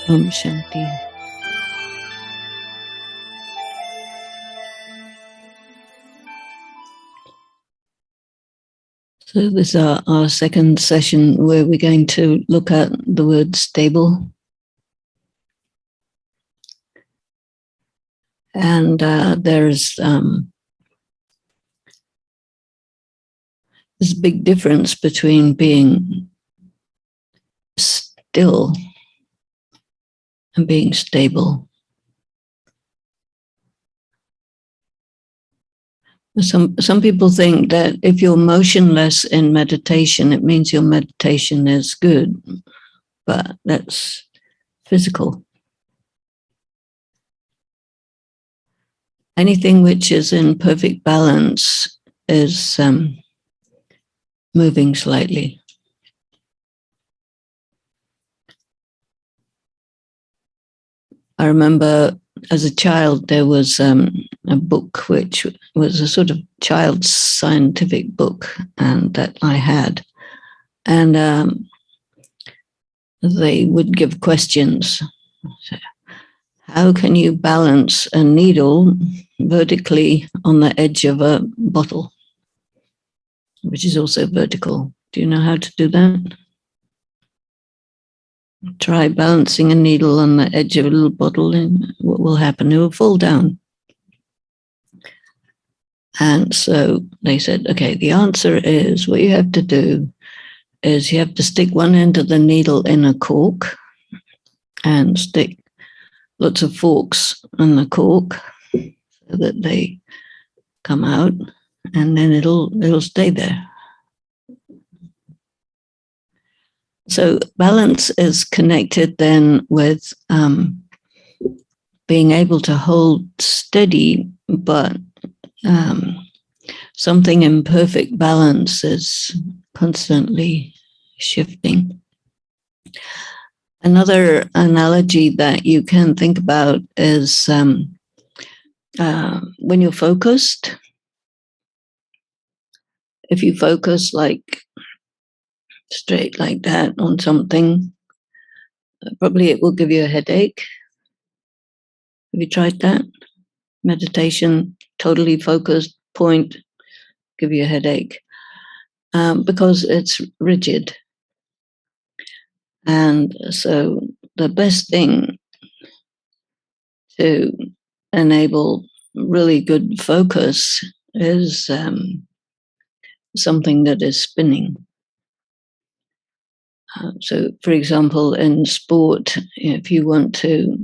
Om Shanti. So this is our second session where we're going to look at the word stable. And there's this big difference between being still and being stable. Some people think that if you're motionless in meditation, it means your meditation is good, but that's physical. Anything which is in perfect balance is moving slightly. I remember as a child, there was a book which was a sort of child's scientific book, and that I had. And they would give questions. How can you balance a needle vertically on the edge of a bottle, which is also vertical? Do you know how to do that? Try balancing a needle on the edge of a little bottle, and what will happen? It will fall down. And so they said, okay, the answer is what you have to do is you have to stick one end of the needle in a cork and stick lots of forks in the cork so that they come out, and then it'll stay there. So balance is connected then with being able to hold steady, but something in perfect balance is constantly shifting. Another analogy that you can think about is when you're focused. If you focus like straight like that on something, probably it will give you a headache. Have you tried that? Meditation, totally focused point, give you a headache because it's rigid. And so the best thing to enable really good focus is something that is spinning. So, for example, in sport, if you want to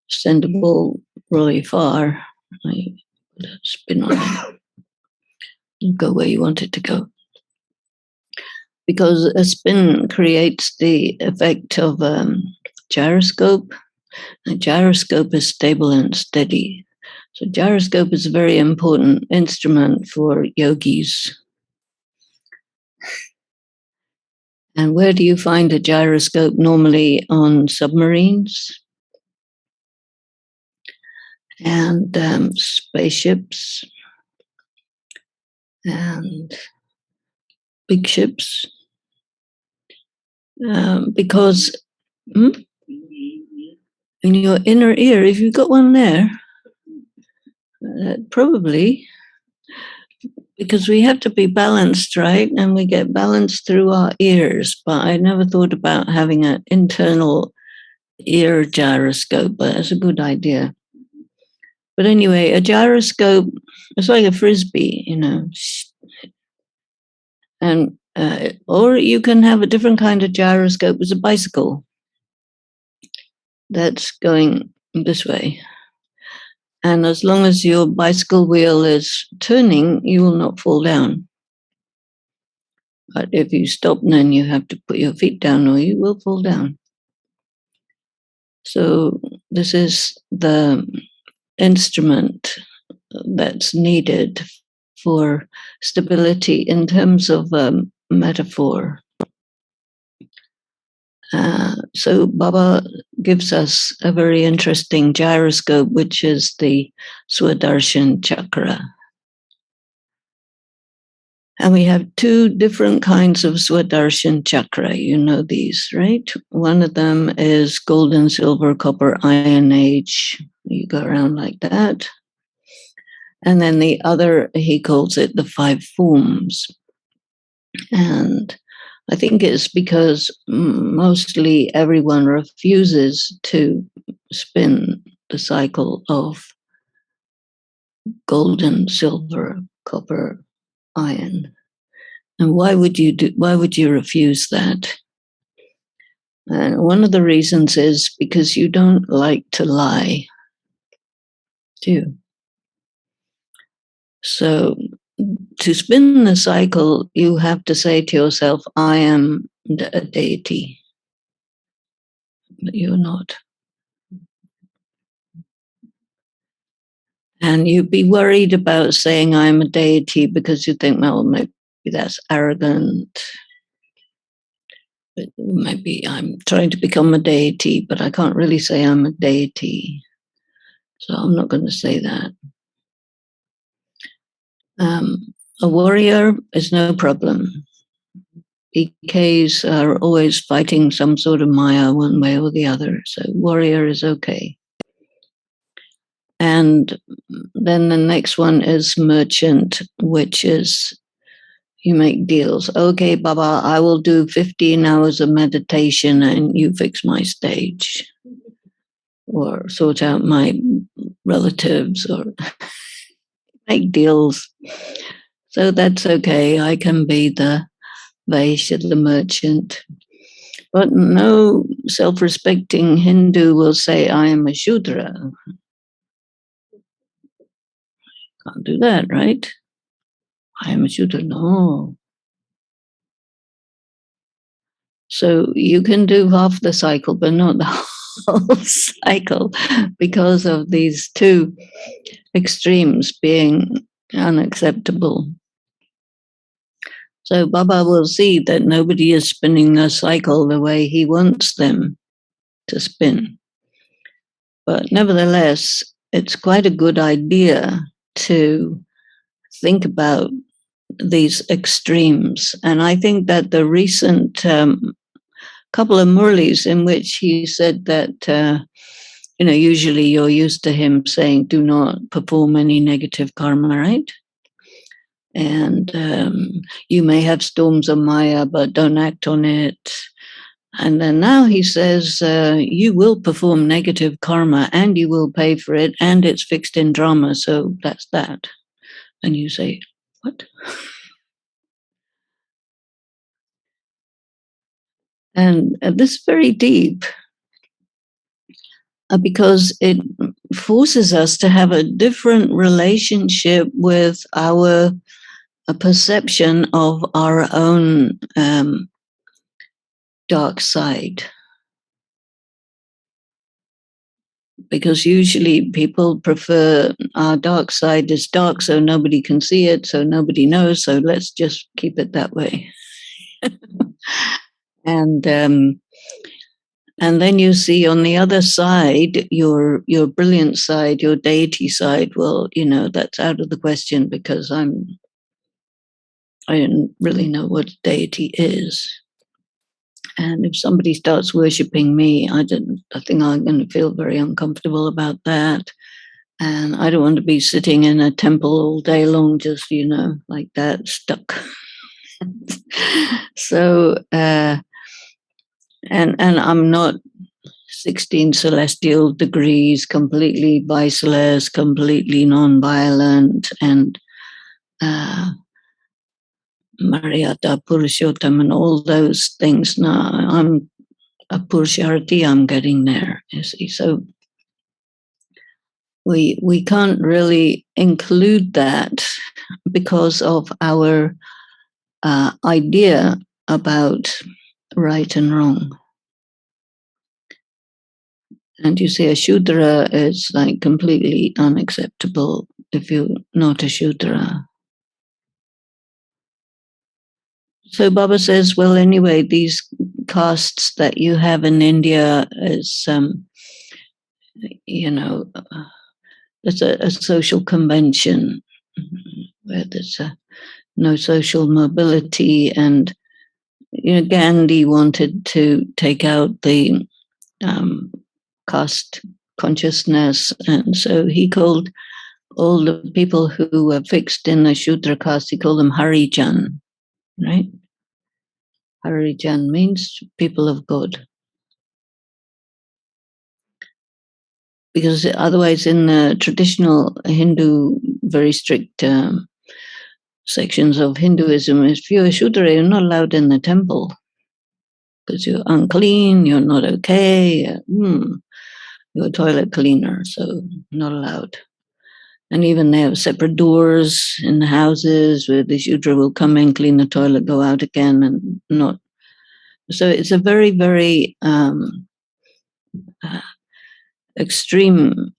send a ball really far, you spin on it and go where you want it to go. Because a spin creates the effect of gyroscope. A gyroscope is stable and steady. So gyroscope is a very important instrument for yogis. And where do you find a gyroscope? Normally on submarines and spaceships and big ships. Because in your inner ear, if you've got one there, probably, because we have to be balanced, right? And we get balanced through our ears. But I never thought about having an internal ear gyroscope, but it's a good idea. But anyway, a gyroscope is like a frisbee, and or you can have a different kind of gyroscope as a bicycle that's going this way. And as long as your bicycle wheel is turning, you will not fall down. But if you stop, then you have to put your feet down or you will fall down. So this is the instrument that's needed for stability in terms of metaphor. So Baba gives us a very interesting gyroscope, which is the Swadershan chakra. And we have two different kinds of Swadershan chakra. You know these, right? One of them is golden, silver, copper, iron age. You go around like that. And then the other, he calls it the five forms. And I think it's because mostly everyone refuses to spin the cycle of golden, silver, copper, iron. And why would you refuse that? And one of the reasons is because you don't like to lie, do you? So to spin the cycle, you have to say to yourself, I am a deity, but you're not. And you'd be worried about saying I'm a deity because you think, well, maybe that's arrogant. Maybe I'm trying to become a deity, but I can't really say I'm a deity. So I'm not going to say that. A warrior is no problem. PKs are always fighting some sort of Maya one way or the other. So warrior is okay. And then the next one is merchant, which is you make deals. Okay, Baba, I will do 15 hours of meditation and you fix my stage or sort out my relatives or make deals. So that's okay. I can be the Vaishya, the merchant. But no self-respecting Hindu will say, I am a Shudra. Can't do that, right? I am a Shudra. No. So you can do half the cycle, but not the whole cycle because of these two extremes being unacceptable. So Baba will see that nobody is spinning the cycle the way he wants them to spin. But nevertheless, it's quite a good idea to think about these extremes. And I think that the recent couple of Murlis in which he said that, usually you're used to him saying, do not perform any negative karma, right? And you may have storms of Maya, but don't act on it. And then now he says, you will perform negative karma and you will pay for it, and it's fixed in drama. So that's that. And you say, what? And this is very deep because it forces us to have a different relationship with our perception of our own dark side. Because usually people prefer our dark side is dark, so nobody can see it, so nobody knows, so let's just keep it that way. And then you see on the other side, your brilliant side, your deity side. Well, that's out of the question because I don't really know what deity is. And if somebody starts worshipping me, I think I'm going to feel very uncomfortable about that. And I don't want to be sitting in a temple all day long, just, like that, stuck. So, and I'm not 16 celestial degrees, completely biceless, completely non-violent, and Mariata Purushottam and all those things. Now I'm a Purusharati, I'm getting there, you see. So we can't really include that because of our idea about right and wrong. And you see, a Shudra is like completely unacceptable if you're not a Shudra. So Baba says, well, anyway, these castes that you have in India is, it's a social convention where there's no social mobility. And Gandhi wanted to take out the um, caste consciousness, and so he called all the people who were fixed in the Shudra caste, he called them Harijan, right? Harijan means people of God. Because otherwise, in the traditional Hindu, very strict sections of Hinduism, if you're a Shudra, you're not allowed in the temple because you're unclean, you're not okay, you're a toilet cleaner, so not allowed. And even they have separate doors in the houses where the Shudra will come in, clean the toilet, go out again, and not. So it's a very, very extreme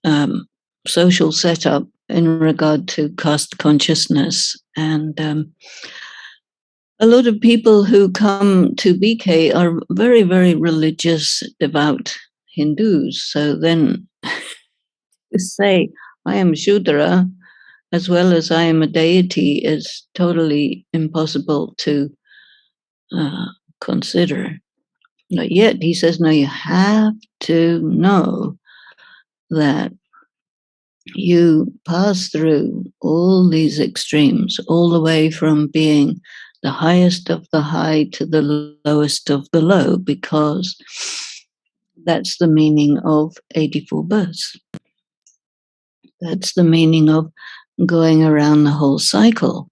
social setup in regard to caste consciousness. And a lot of people who come to BK are very, very religious, devout Hindus. So then to say, I am Shudra as well as I am a deity is totally impossible to consider. But yet he says, no, you have to know that you pass through all these extremes, all the way from being the highest of the high to the lowest of the low, because that's the meaning of 84 births. That's the meaning of going around the whole cycle.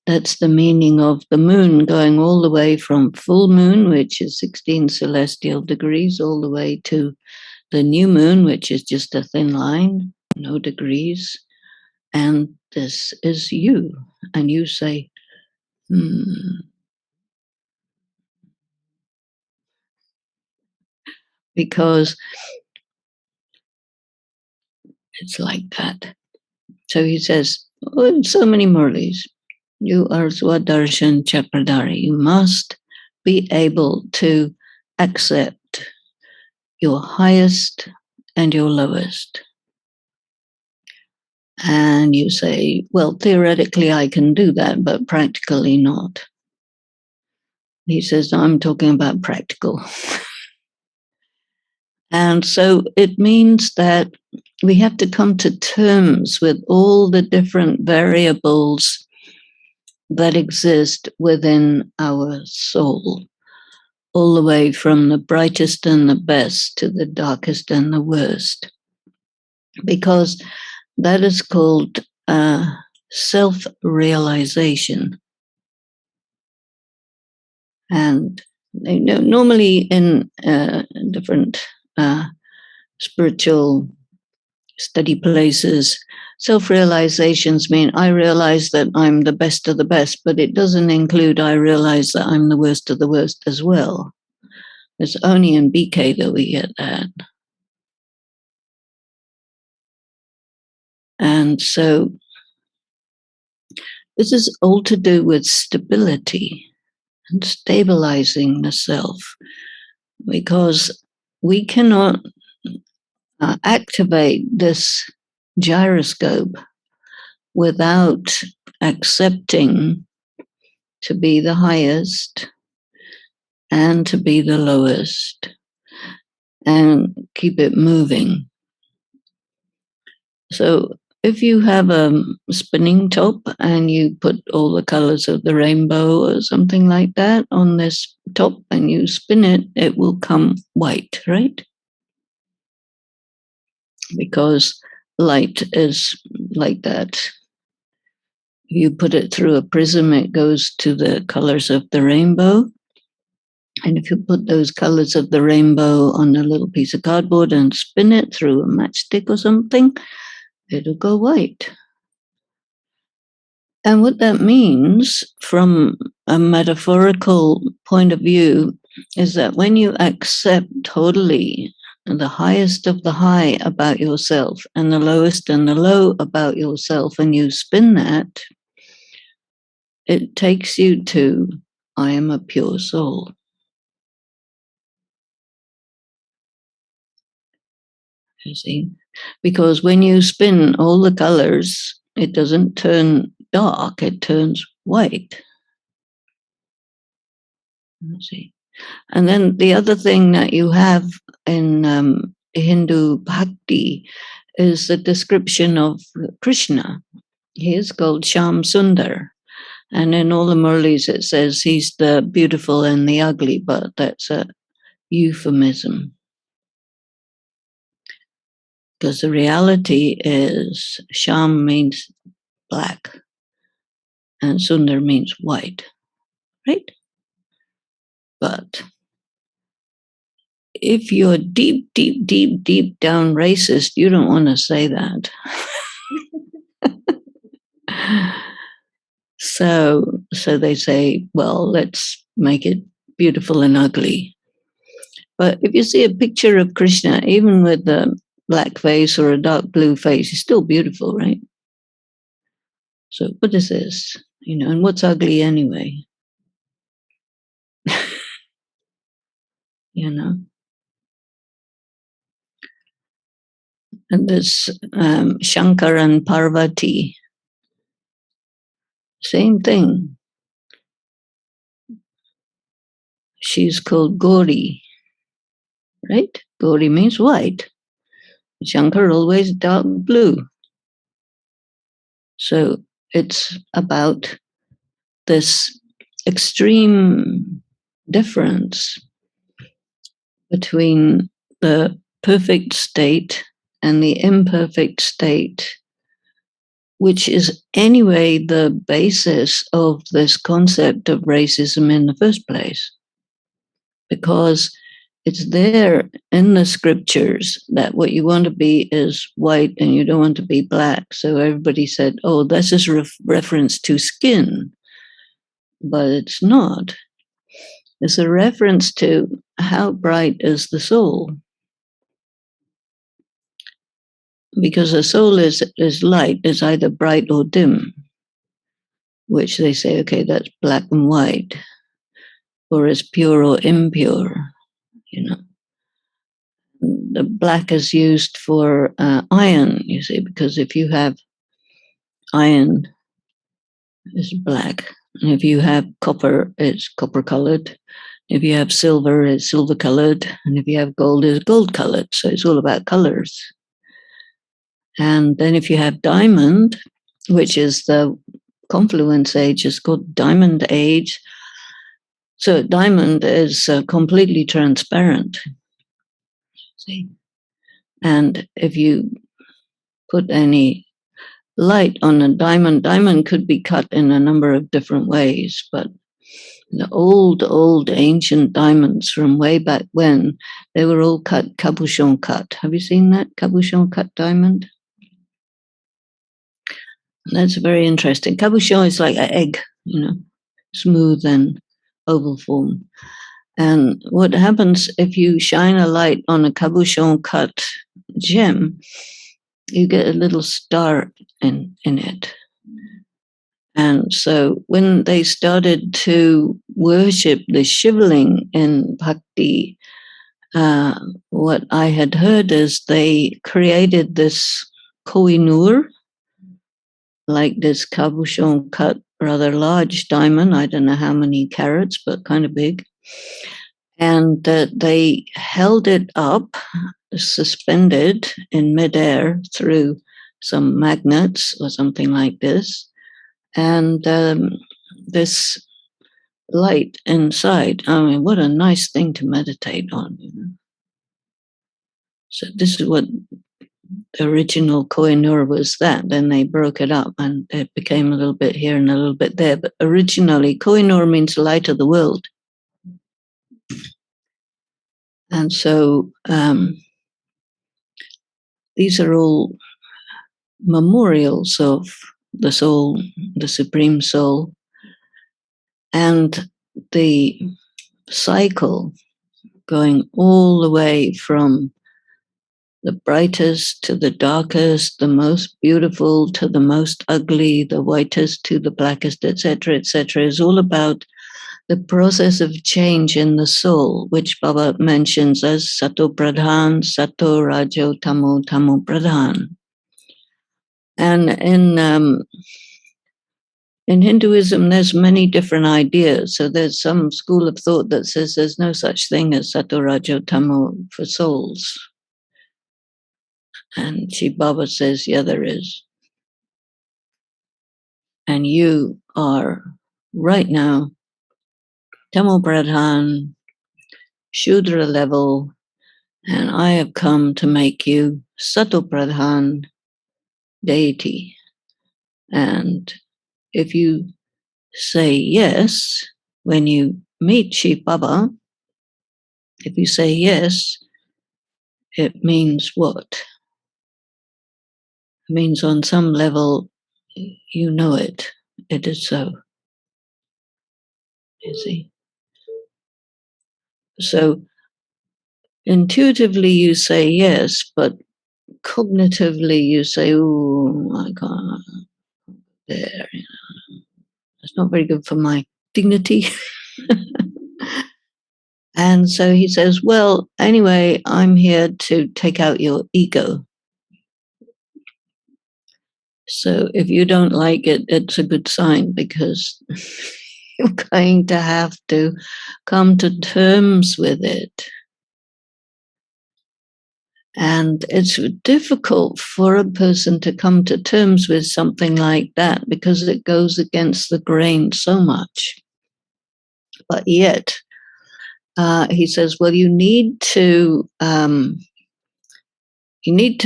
That's the meaning of the moon going all the way from full moon, which is 16 celestial degrees, all the way to the new moon, which is just a thin line, no degrees. And this is you. And you say, because it's like that. So he says, in so many Murlis, you are Swadarshan Chakradhari. You must be able to accept your highest and your lowest. And you say, well, theoretically I can do that, but practically not. He says, no, I'm talking about practical. And so it means that we have to come to terms with all the different variables that exist within our soul, all the way from the brightest and the best to the darkest and the worst. Because that is called self-realization. And normally in different spiritual study places, self-realizations mean I realize that I'm the best of the best, but it doesn't include I realize that I'm the worst of the worst as well. It's only in BK that we get that. And so this is all to do with stability and stabilizing the self, because we cannot activate this gyroscope without accepting to be the highest and to be the lowest and keep it moving. So if you have a spinning top and you put all the colors of the rainbow or something like that on this top and you spin it, it will come white, right? Because light is like that. If you put it through a prism, it goes to the colors of the rainbow. And if you put those colors of the rainbow on a little piece of cardboard and spin it through a matchstick or something, it'll go white. And what that means from a metaphorical point of view is that when you accept totally the highest of the high about yourself and the lowest and the low about yourself, and you spin that, it takes you to, I am a pure soul. You see? Because when you spin all the colors, it doesn't turn dark, it turns white. Let's see. And then the other thing that you have in Hindu bhakti is the description of Krishna. He is called Sham Sundar. And in all the Murlis it says he's the beautiful and the ugly, but that's a euphemism. Because the reality is Sham means black and Sundar means white, right? But if you're deep, deep, deep, deep down racist, you don't want to say that. So they say, well, let's make it beautiful and ugly. But if you see a picture of Krishna, even with a black face or a dark blue face, he's still beautiful, right? So what is this? And what's ugly anyway? And there's Shankar and Parvati. Same thing. She's called Gauri, right? Gauri means white. Shankar always dark blue. So it's about this extreme difference between the perfect state and the imperfect state, which is anyway the basis of this concept of racism in the first place. Because it's there in the scriptures that what you want to be is white and you don't want to be black. So everybody said, oh, this is reference to skin. But it's not. It's a reference to how bright is the soul. Because the soul is light, is either bright or dim, which they say, okay, that's black and white, or is pure or impure, The black is used for iron, you see, because if you have iron, it's black. And if you have copper, it's copper colored. If you have silver, it's silver colored. And if you have gold, it's gold colored. So it's all about colors. And then if you have diamond, which is the confluence age, it's called diamond age. So diamond is completely transparent. See? And if you put any light on a diamond could be cut in a number of different ways, but the old ancient diamonds from way back when, they were all cut cabochon cut. Have you seen that cabochon cut diamond? That's very interesting. Cabochon is like an egg, smooth and oval form. And what happens if you shine a light on a cabochon cut gem, you get a little star in it. And so when they started to worship the Shivling in Bhakti, what I had heard is they created this Kohinoor, like this cabochon cut, rather large diamond. I don't know how many carats, but kind of big. And they held it up, suspended in midair through some magnets or something like this. And this light inside, I mean, what a nice thing to meditate on. So this is what the original Kohinoor was that. Then they broke it up and it became a little bit here and a little bit there. But originally, Kohinoor means light of the world. And so these are all memorials of the soul, the supreme soul, and the cycle going all the way from the brightest to the darkest, the most beautiful to the most ugly, the whitest to the blackest, etc., is all about the process of change in the soul, which Baba mentions as Sato Pradhan, Sato Rajo Tamo, Tamo Pradhan. And in Hinduism, there's many different ideas. So there's some school of thought that says there's no such thing as Sato Rajo Tamo for souls. And Shiv Baba says, yeah, there is. And you are right now Tamo Pradhan, Shudra level, and I have come to make you Sato Pradhan, deity. And if you say yes, when you meet Shiv Baba, if you say yes, it means what? It means on some level, you know it. It is so. You see? So intuitively you say yes, but cognitively you say, oh, I can't there. You know, it's not very good for my dignity. And so he says, well, anyway, I'm here to take out your ego. So if you don't like it, it's a good sign because you're going to have to come to terms with it. And it's difficult for a person to come to terms with something like that because it goes against the grain so much. But yet, he says, well, you need to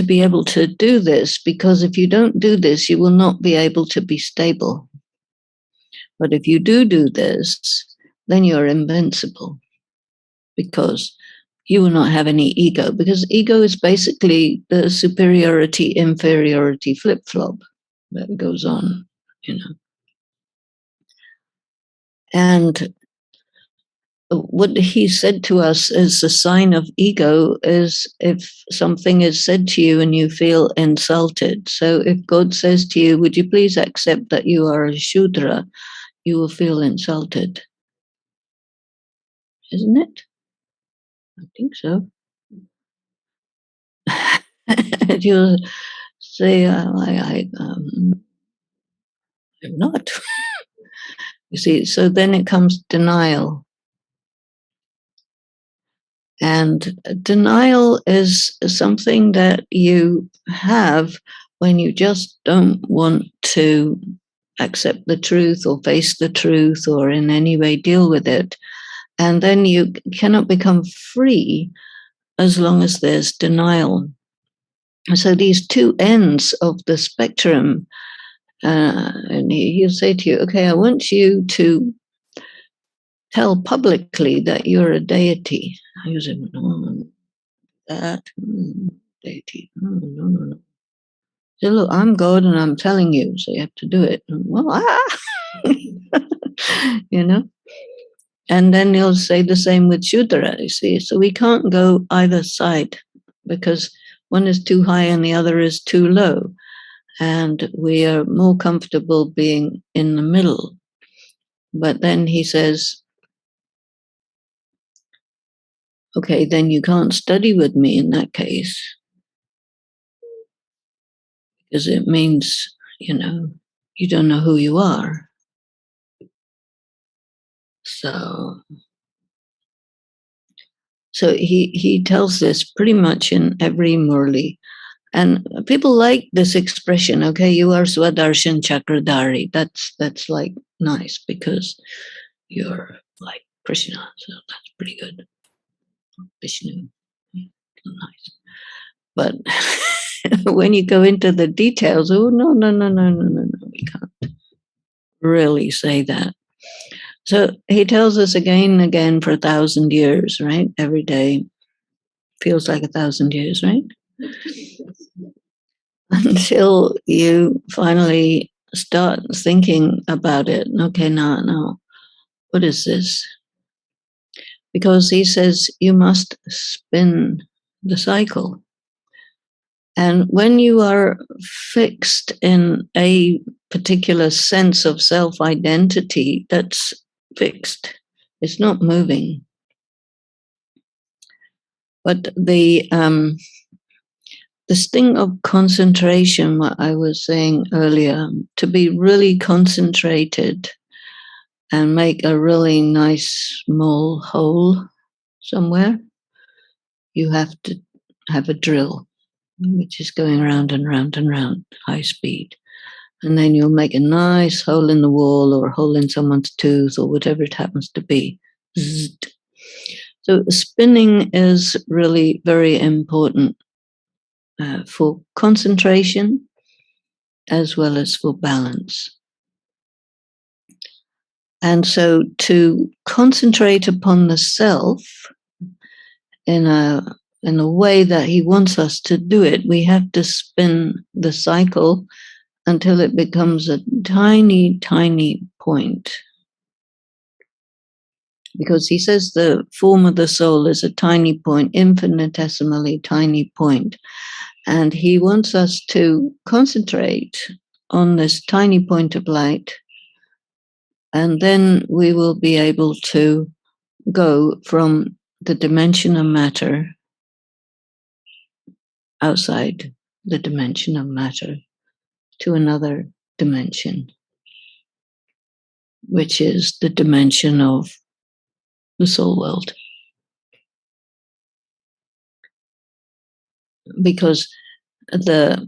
be able to do this because if you don't do this, you will not be able to be stable. But if you do this, then you're invincible because you will not have any ego, because ego is basically the superiority, inferiority flip-flop that goes on, you know. And what he said to us as a sign of ego is if something is said to you and you feel insulted. So if God says to you, would you please accept that you are a Shudra, you will feel insulted. Isn't it? I think so. And you'll say, I'm not. You see, so then it comes denial. And denial is something that you have when you just don't want to accept the truth or face the truth or in any way deal with it. And then you cannot become free as long as there's denial. So these two ends of the spectrum, and he'll say to you, okay, I want you to tell publicly that you're a deity. I use it, no, that deity. No. So look, I'm God and I'm telling you, so you have to do it. Well, you know. And then he'll say the same with Shudra, you see. So we can't go either side because one is too high and the other is too low. And we are more comfortable being in the middle. But then he says, okay, then you can't study with me in that case. Because it means, you know, you don't know who you are. So he tells this pretty much in every Murli. And people like this expression, okay, you are Swadarshan Chakradhari. That's like nice because you're like Krishna, so that's pretty good. Vishnu, nice. But when you go into the details, oh no, we can't really say that. So he tells us again and again for 1,000 years, right? Every day feels like 1,000 years, right? Until you finally start thinking about it. Okay, no, what is this? Because he says you must spin the cycle. And when you are fixed in a particular sense of self-identity, that's fixed. It's not moving. But This thing of concentration, what I was saying earlier, to be really concentrated and make a really nice small hole somewhere, you have to have a drill, which is going round and round and round, high speed. And then you'll make a nice hole in the wall or a hole in someone's tooth or whatever it happens to be. Zzzt. So spinning is really very important for concentration as well as for balance. And so to concentrate upon the self in a way that he wants us to do it, we have to spin the cycle until it becomes a tiny, tiny point. Because he says the form of the soul is a tiny point, infinitesimally tiny point. And he wants us to concentrate on this tiny point of light, and then we will be able to go from the dimension of matter outside the dimension of matter to another dimension, which is the dimension of the soul world. Because the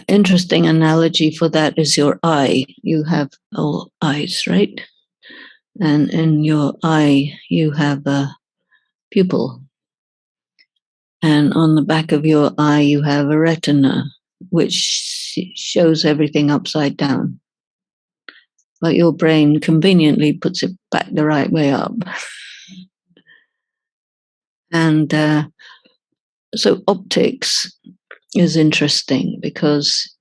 interesting analogy for that is your eye. You have all eyes, right? And in your eye, you have a pupil. And on the back of your eye, you have a retina, which shows everything upside down. But your brain conveniently puts it back the right way up. And so optics is interesting because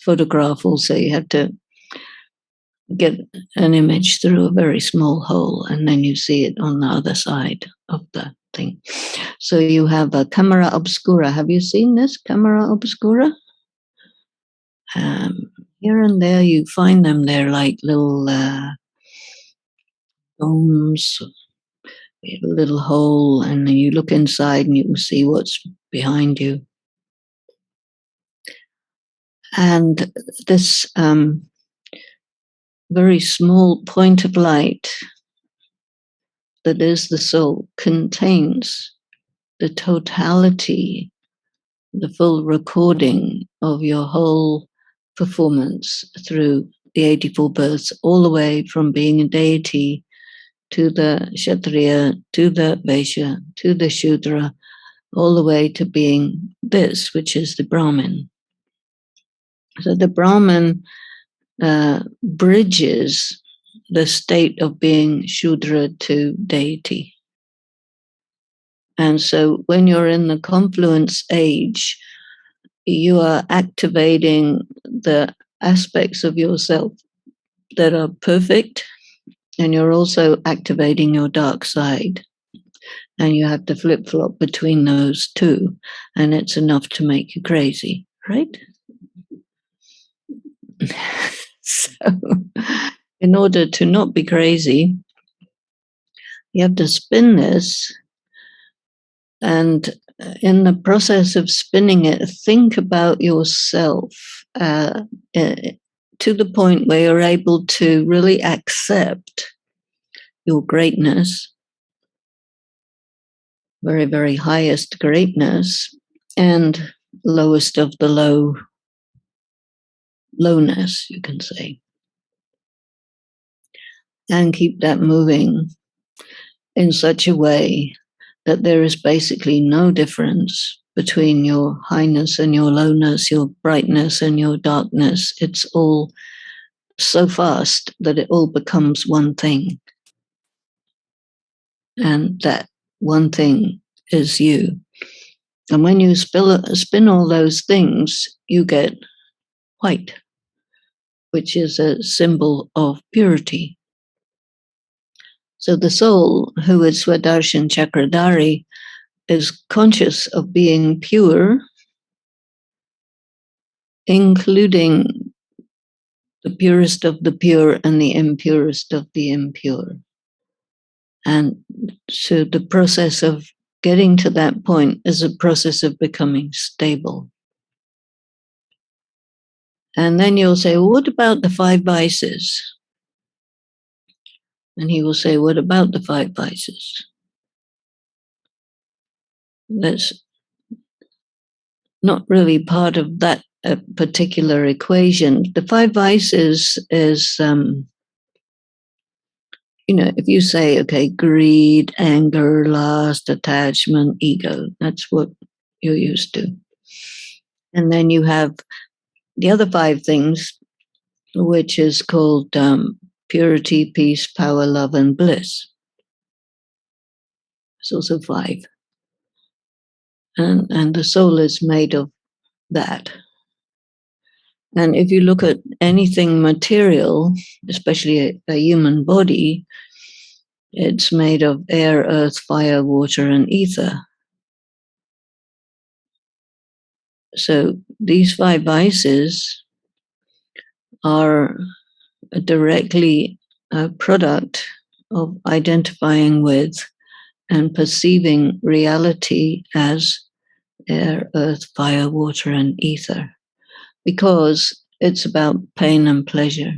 photograph also, you have to get an image through a very small hole and then you see it on the other side of the thing. So you have a camera obscura. Have you seen this camera obscura? Here and there you find them. They're like little domes, a little hole, and then you look inside and you can see what's behind you. And this very small point of light that is the soul contains the totality, the full recording of your whole performance through the 84 births, all the way from being a deity to the Kshatriya, to the Vaishya, to the Shudra, all the way to being this, which is the Brahmin. So the Brahmin bridges the state of being Shudra to deity. And so when you're in the confluence age, you are activating the aspects of yourself that are perfect, and you're also activating your dark side. And you have to flip-flop between those two, and it's enough to make you crazy, right? So in order to not be crazy, you have to spin this, and in the process of spinning it, think about yourself to the point where you're able to really accept your greatness, very, very highest greatness, and lowest of the lowness, you can say. And keep that moving in such a way that there is basically no difference between your highness and your lowness, your brightness and your darkness. It's all so fast that it all becomes one thing. And that one thing is you. And when you spin all those things, you get white, which is a symbol of purity. So the soul, who is Swadarshan Chakradhari, is conscious of being pure, including the purest of the pure and the impurest of the impure. And so the process of getting to that point is a process of becoming stable. And then you'll say, well, what about the 5 vices? And he will say, what about the 5 vices? That's not really part of that particular equation. The 5 vices is, if you say, okay, greed, anger, lust, attachment, ego, that's what you're used to. And then you have the other 5 things, which is called purity, peace, power, love, and bliss. It's also 5. And the soul is made of that. And if you look at anything material, especially a human body, it's made of air, earth, fire, water, and ether. So these 5 vices are directly a product of identifying with and perceiving reality as air, earth, fire, water, and ether, because it's about pain and pleasure.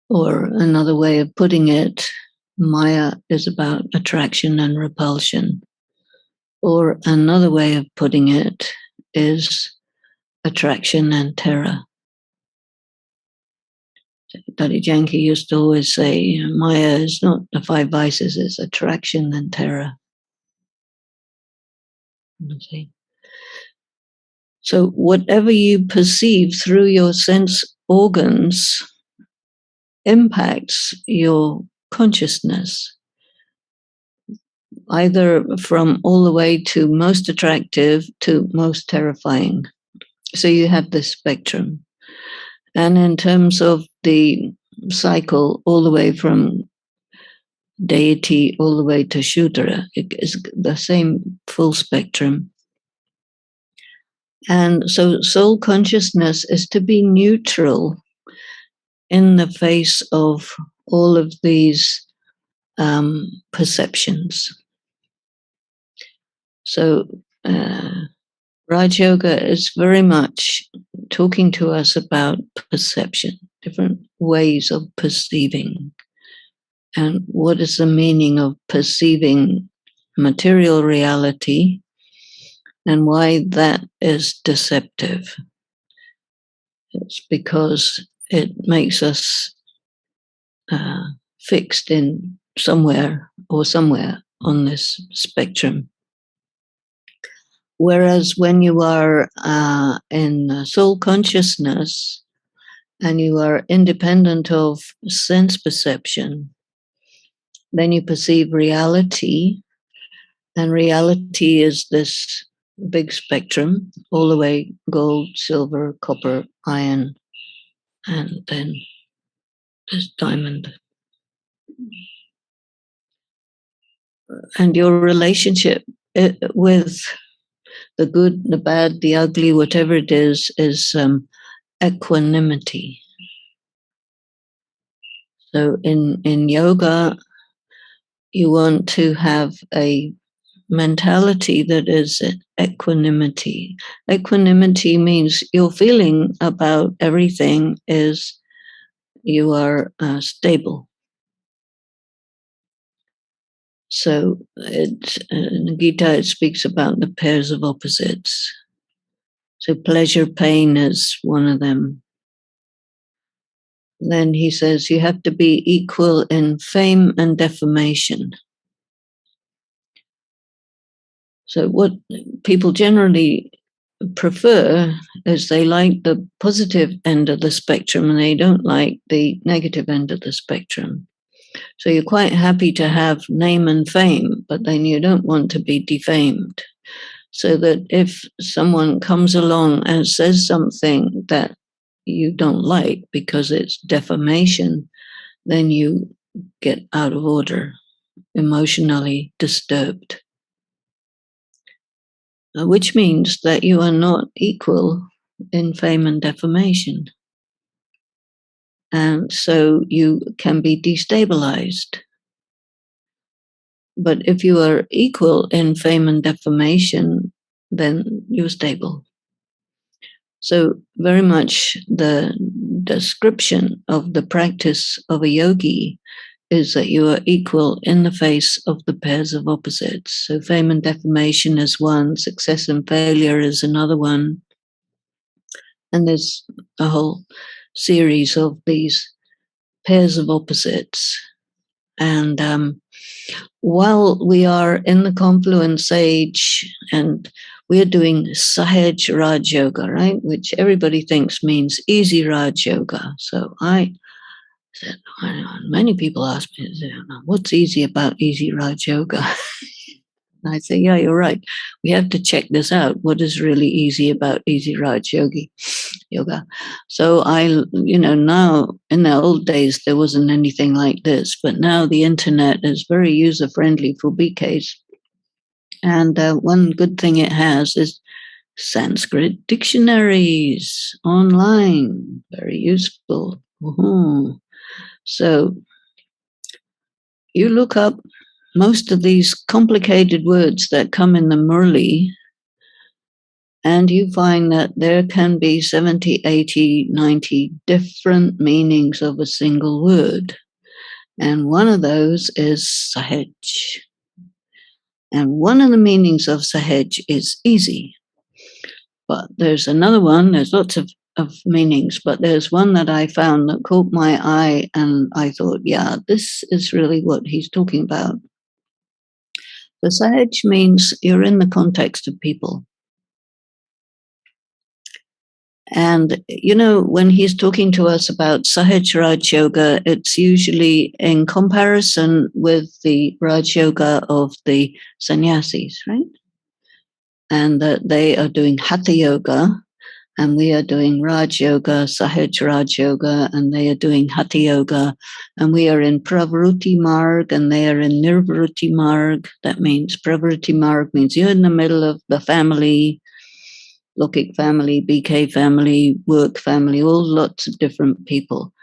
Or another way of putting it, Maya is about attraction and repulsion. Or another way of putting it is attraction and terror. Daddy Yankee used to always say, Maya is not the 5 vices, it's attraction and terror. So whatever you perceive through your sense organs impacts your consciousness, either from all the way to most attractive to most terrifying. So you have this spectrum. And in terms of the cycle, all the way from deity all the way to Shudra, it is the same full spectrum. And so soul consciousness is to be neutral in the face of all of these perceptions. So Raj Yoga is very much talking to us about perception, different ways of perceiving. And what is the meaning of perceiving material reality and why that is deceptive? It's because it makes us fixed in somewhere on this spectrum. Whereas when you are in soul consciousness and you are independent of sense perception, then you perceive reality, and reality is this big spectrum, all the way gold, silver, copper, iron, and then there's diamond. And your relationship with the good, the bad, the ugly, whatever it is equanimity. So in yoga, you want to have a mentality that is equanimity. Equanimity means your feeling about everything is you are stable. So in the Gita, it speaks about the pairs of opposites. So pleasure, pain is one of them. Then he says you have to be equal in fame and defamation. So what people generally prefer is they like the positive end of the spectrum and they don't like the negative end of the spectrum. So you're quite happy to have name and fame, but then you don't want to be defamed. So that if someone comes along and says something that you don't like because it's defamation, then you get out of order, emotionally disturbed. Which means that you are not equal in fame and defamation. And so you can be destabilized. But if you are equal in fame and defamation, then you're stable. So, very much the description of the practice of a yogi is that you are equal in the face of the pairs of opposites. So, fame and defamation is one, success and failure is another one. And there's a whole series of these pairs of opposites. And while we are in the confluence age and we're doing Sahaj Raj Yoga, right? Which everybody thinks means easy Raj Yoga. So I said, many people ask me, what's easy about easy Raj Yoga? And I say, yeah, you're right. We have to check this out. What is really easy about easy Raj yoga? So now in the old days, there wasn't anything like this, but now the internet is very user friendly for BKs. And one good thing it has is Sanskrit dictionaries online, very useful. So you look up most of these complicated words that come in the Murli, and you find that there can be 70, 80, 90 different meanings of a single word. And one of those is Sahaj. And one of the meanings of Sahaj is easy. But there's another one, there's lots of meanings, but there's one that I found that caught my eye, and I thought, yeah, this is really what he's talking about. The Sahaj means you're in the context of people. And, when he's talking to us about Sahaj Raj Yoga, it's usually in comparison with the Raj Yoga of the sannyasis, right? And that they are doing Hatha Yoga, and we are doing Raj Yoga, Sahaj Raj Yoga, and they are doing Hatha Yoga. And we are in Pravruti Marg, and they are in Nirvruti Marg. That means Pravruti Marg means you're in the middle of the family, Lokik family, BK family, work family, all lots of different people.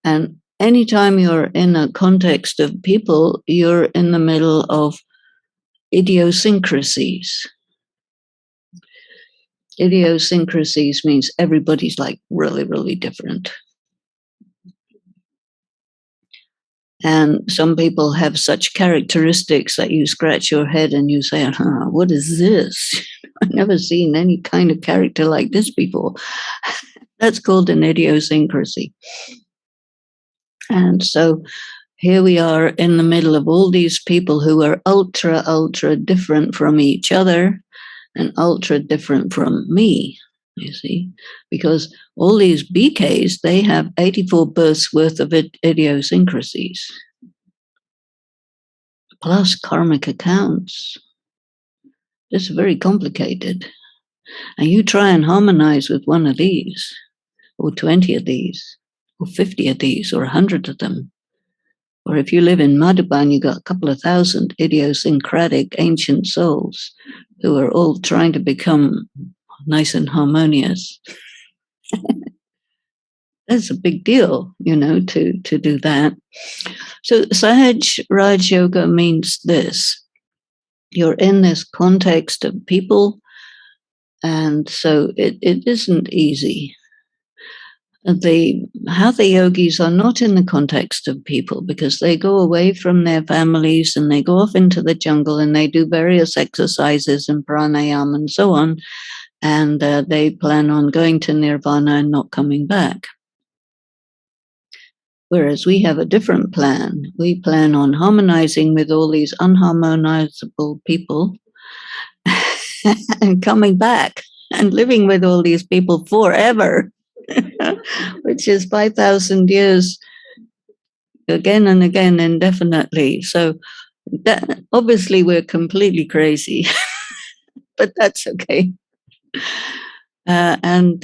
And anytime you're in a context of people, you're in the middle of idiosyncrasies. Idiosyncrasies means everybody's like really, really different. And some people have such characteristics that you scratch your head and you say, what is this? I've never seen any kind of character like this before. That's called an idiosyncrasy. And so here we are in the middle of all these people who are ultra, ultra different from each other and ultra different from me, you see, because all these BKs, they have 84 births worth of idiosyncrasies, plus karmic accounts. It's very complicated. And you try and harmonize with one of these, or 20 of these, or 50 of these, or 100 of them. Or if you live in Madhuban, you got a couple of thousand idiosyncratic ancient souls who are all trying to become nice and harmonious. That's a big deal, to do that. So Sahaj Raj Yoga means this. You're in this context of people, and so it isn't easy. The Hatha yogis are not in the context of people because they go away from their families and they go off into the jungle and they do various exercises and pranayama and so on. And they plan on going to nirvana and not coming back. Whereas we have a different plan. We plan on harmonizing with all these unharmonizable people and coming back and living with all these people forever. Which is 5,000 years again and again indefinitely. So that, obviously we're completely crazy, but that's okay. And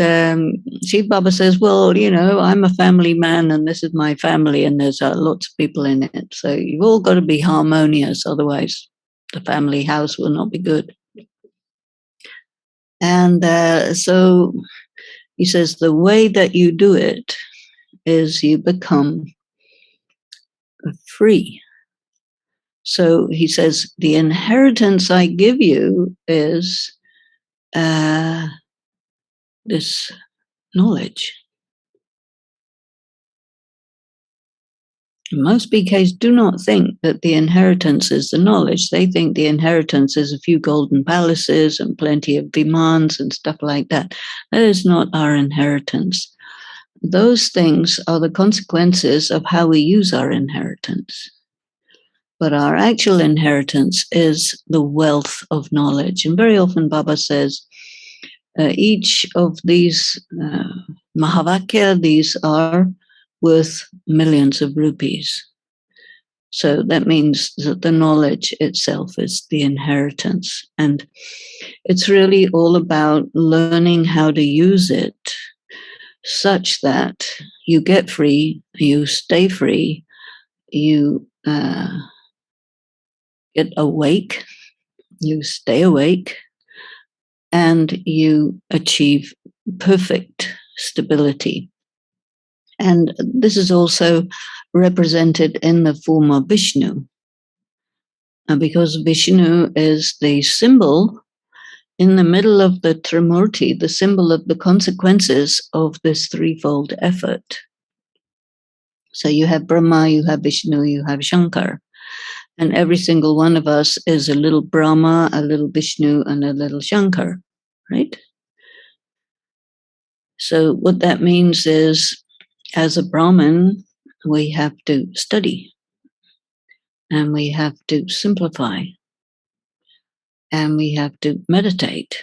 Shiv Baba says, well, I'm a family man and this is my family and there's lots of people in it. So you've all got to be harmonious, otherwise the family house will not be good. And so he says, the way that you do it is you become free. So he says, the inheritance I give you is this knowledge. Most BKs do not think that the inheritance is the knowledge. They think the inheritance is a few golden palaces and plenty of vimans and stuff like that. That is not our inheritance. Those things are the consequences of how we use our inheritance. But our actual inheritance is the wealth of knowledge. And very often Baba says, each of these Mahavakya, these are worth millions of rupees. So that means that the knowledge itself is the inheritance. And it's really all about learning how to use it such that you get free, you stay free, you get awake, you stay awake, and you achieve perfect stability. And this is also represented in the form of Vishnu. And because Vishnu is the symbol in the middle of the Trimurti, the symbol of the consequences of this threefold effort. So you have Brahma, you have Vishnu, you have Shankar. And every single one of us is a little Brahma, a little Vishnu, and a little Shankar, right? So what that means is, as a Brahmin, we have to study, and we have to simplify, and we have to meditate.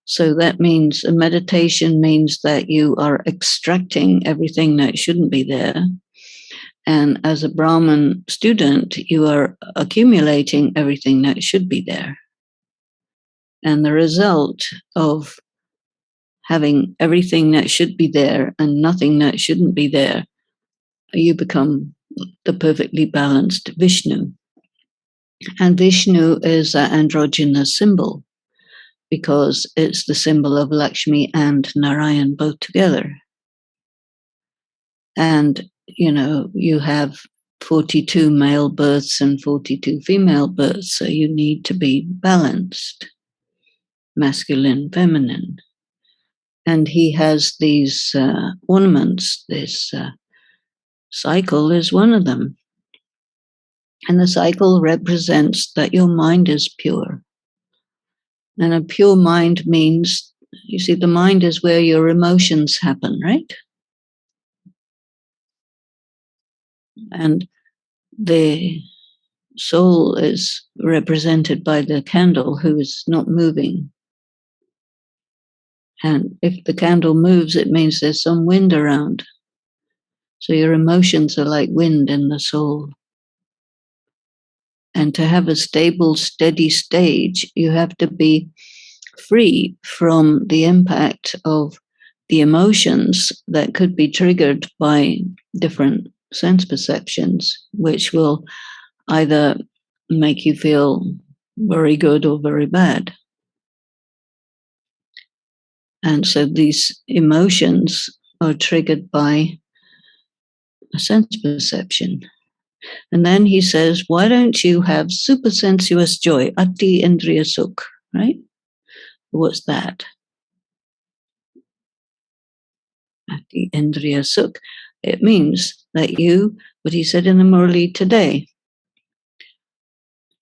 So that means a meditation means that you are extracting everything that shouldn't be there. And as a Brahmin student, you are accumulating everything that should be there. And the result of having everything that should be there and nothing that shouldn't be there, you become the perfectly balanced Vishnu. And Vishnu is an androgynous symbol because it's the symbol of Lakshmi and Narayan both together. And, you know, you have 42 male births and 42 female births, so you need to be balanced, masculine, feminine. And he has these ornaments. This cycle is one of them. And the cycle represents that your mind is pure. And a pure mind means, you see, the mind is where your emotions happen, right? And the soul is represented by the candle who is not moving. And if the candle moves, it means there's some wind around. So your emotions are like wind in the soul. And to have a stable, steady stage, you have to be free from the impact of the emotions that could be triggered by different sense perceptions, which will either make you feel very good or very bad. And so these emotions are triggered by a sense perception. And then he says, why don't you have super sensuous joy, ati indriya sukh, right? What's that? Ati indriya sukh. It means that you, what he said in the Murli today,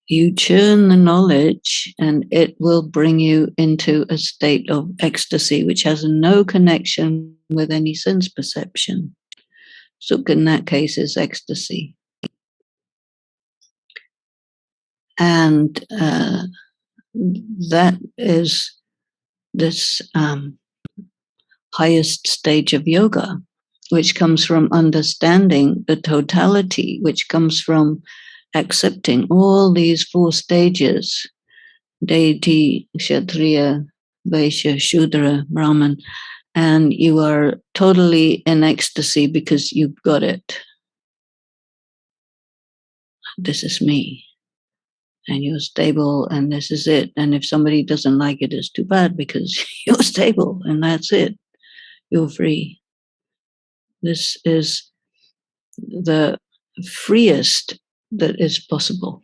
you churn the knowledge and it will bring you into a state of ecstasy, which has no connection with any sense perception. Sukh in that case is ecstasy. And that is this highest stage of yoga, which comes from understanding the totality, which comes from accepting all these four stages, deity, kshatriya, vaishya, shudra, brahman, and you are totally in ecstasy because you've got it. This is me. And you're stable, and this is it. And if somebody doesn't like it, it's too bad because you're stable, and that's it. You're free. This is the freest that is possible.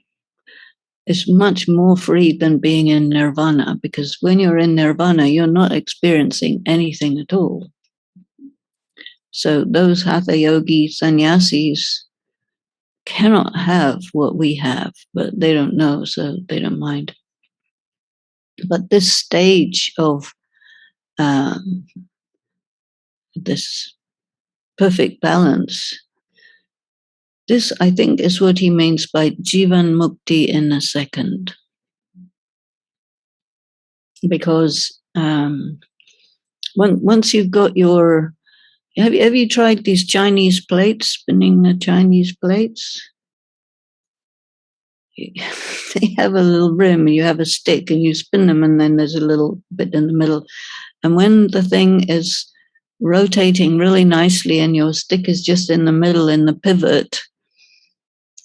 It's much more free than being in nirvana, because when you're in nirvana, you're not experiencing anything at all. So those hatha yogi sannyasis cannot have what we have, but they don't know, so they don't mind. But this stage of this perfect balance, this, I think, is what he means by jivan mukti in a second. Because once you've got your, have you tried these Chinese plates, spinning the Chinese plates? They have a little rim, you have a stick and you spin them, and then there's a little bit in the middle. And when the thing is rotating really nicely and your stick is just in the middle in the pivot,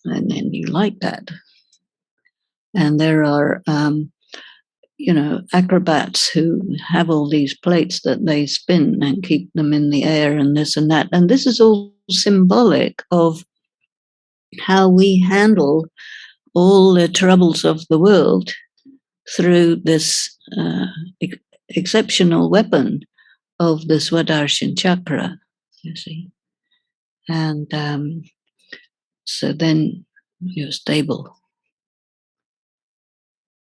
and then you like that. And there are, acrobats who have all these plates that they spin and keep them in the air and this and that. And this is all symbolic of how we handle all the troubles of the world through this exceptional weapon of the Swadarshana chakra, you see. And so then you're stable.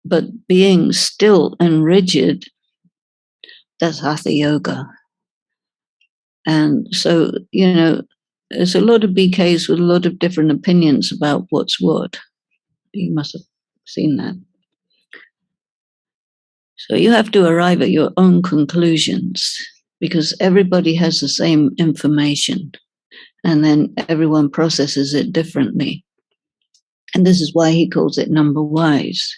But being still and rigid, that's hatha yoga. And so, there's a lot of BKs with a lot of different opinions about what's what. You must have seen that. So you have to arrive at your own conclusions, because everybody has the same information and then everyone processes it differently. And this is why he calls it number wise.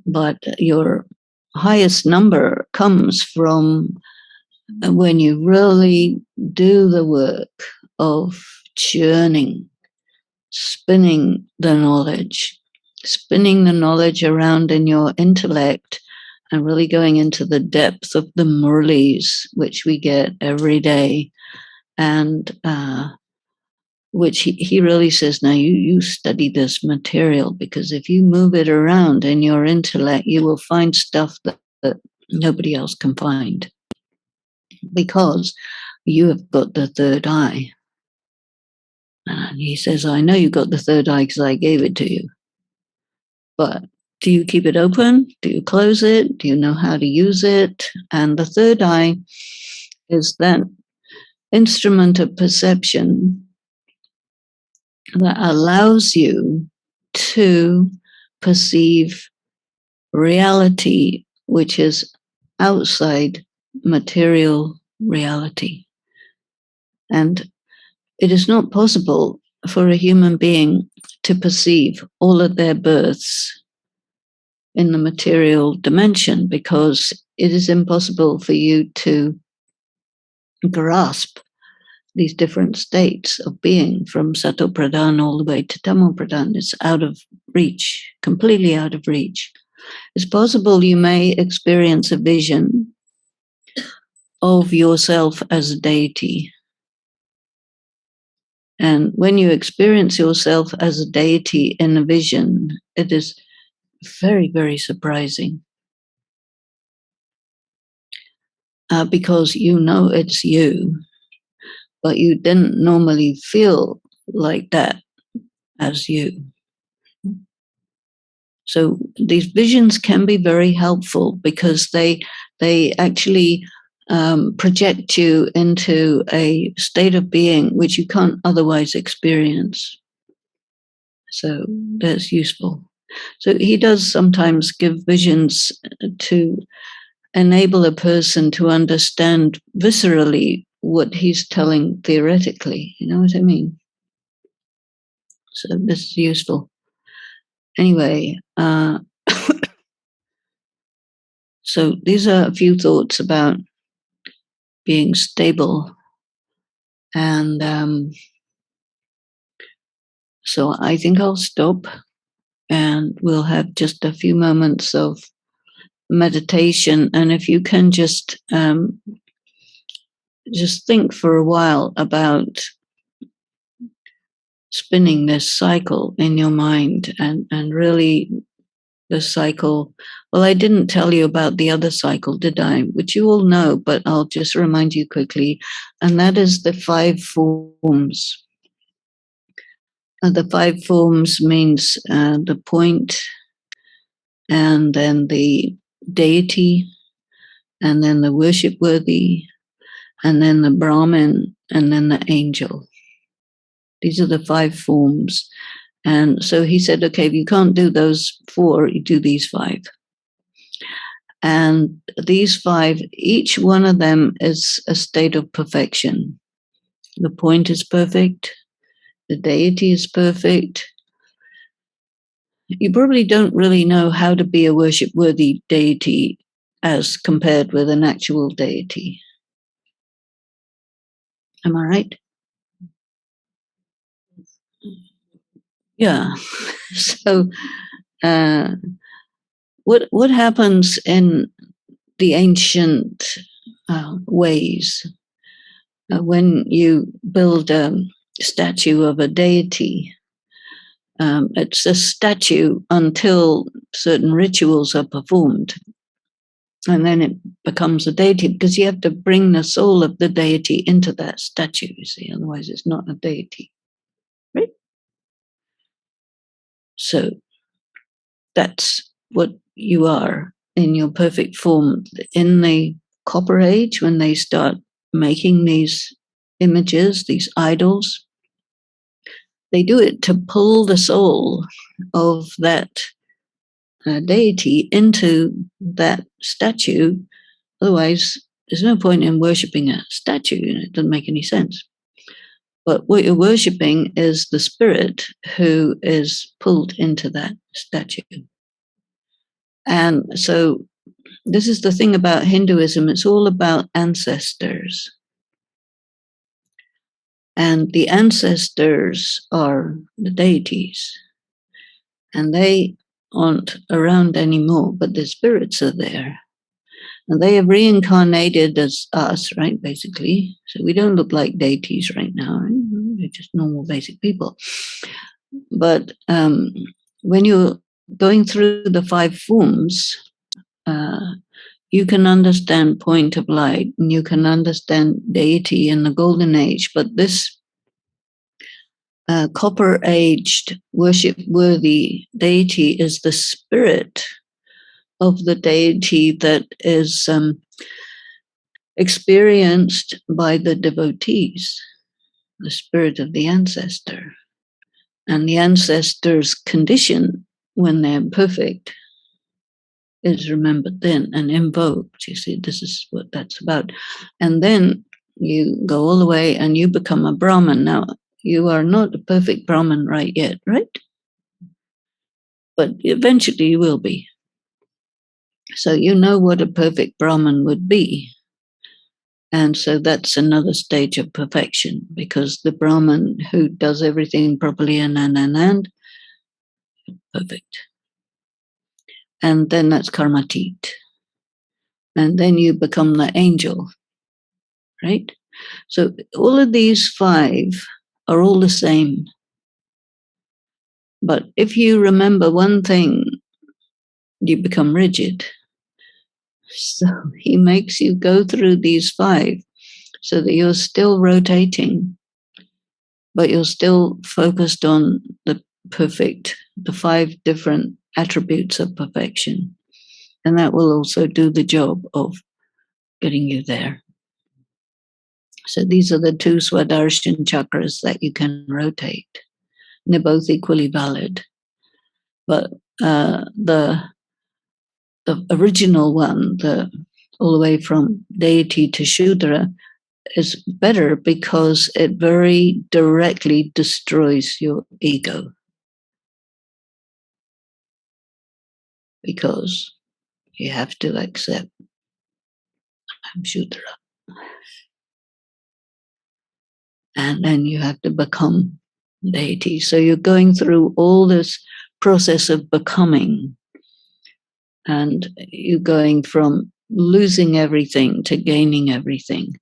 But your highest number comes from when you really do the work of churning, spinning the knowledge around in your intellect, and really going into the depth of the murlis, which we get every day, and which he really says, now you study this material, because if you move it around in your intellect, you will find stuff that nobody else can find, because you have got the third eye. And he says, I know you got the third eye because I gave it to you. But do you keep it open? Do you close it? Do you know how to use it? And the third eye is that instrument of perception that allows you to perceive reality, which is outside material reality. And it is not possible for a human being to perceive all of their births in the material dimension, because it is impossible for you to grasp these different states of being from Sato Pradhan all the way to Tamo Pradhan. It's out of reach, completely out of reach. It's possible you may experience a vision of yourself as a deity. And when you experience yourself as a deity in a vision, it is very, very surprising. Because you know it's you, but you didn't normally feel like that as you. So these visions can be very helpful, because they actually project you into a state of being which you can't otherwise experience. So that's useful. So he does sometimes give visions to enable a person to understand viscerally what he's telling theoretically. You know what I mean? So this is useful. Anyway, so these are a few thoughts about being stable. And so I think I'll stop, and we'll have just a few moments of meditation. And if you can just think for a while about spinning this cycle in your mind, and really the cycle. Well, I didn't tell you about the other cycle, did I? Which you all know, but I'll just remind you quickly. And that is the 5 forms. The 5 forms means the point, and then the deity, and then the worship worthy, and then the Brahmin, and then the angel. These are the 5 forms. And so he said, okay, if you can't do those 4, you do these 5. And these 5, each one of them is a state of perfection. The point is perfect. The deity is perfect. You probably don't really know how to be a worship-worthy deity as compared with an actual deity. Am I right? Yeah. So what happens in the ancient ways when you build a statue of a deity? It's a statue until certain rituals are performed, and then it becomes a deity, because you have to bring the soul of the deity into that statue, you see, otherwise it's not a deity, right? So that's what you are in your perfect form. In the Copper Age, when they start making these images, these idols, they do it to pull the soul of that deity into that statue. Otherwise, there's no point in worshipping a statue. It doesn't make any sense. But what you're worshipping is the spirit who is pulled into that statue. And so this is the thing about Hinduism. It's all about ancestors. And the ancestors are the deities. And they aren't around anymore, but the spirits are there. And they have reincarnated as us, right, basically. So we don't look like deities right now. Right? We're just normal, basic people. But when you're going through the 5 forms, you can understand point of light, and you can understand deity in the golden age. But this copper-aged, worship-worthy deity is the spirit of the deity that is experienced by the devotees, the spirit of the ancestor. And the ancestor's condition, when they're perfect, is remembered then and invoked. You see, this is what that's about. And then you go all the way and you become a Brahmin. Now, you are not a perfect Brahmin right yet, right? But eventually you will be. So you know what a perfect Brahmin would be. And so that's another stage of perfection, because the Brahmin who does everything properly and perfect. And then that's karmatit. And then you become the angel, right? So all of these 5 are all the same. But if you remember one thing, you become rigid. So he makes you go through these 5 so that you're still rotating, but you're still focused on the perfect, the 5 different attributes of perfection. And that will also do the job of getting you there. So these are the 2 Swadarshan chakras that you can rotate. And they're both equally valid. But the original one, all the way from deity to Shudra, is better because it very directly destroys your ego. Because you have to accept, I'm Shudra. And then you have to become deity. So you're going through all this process of becoming, and you're going from losing everything to gaining everything.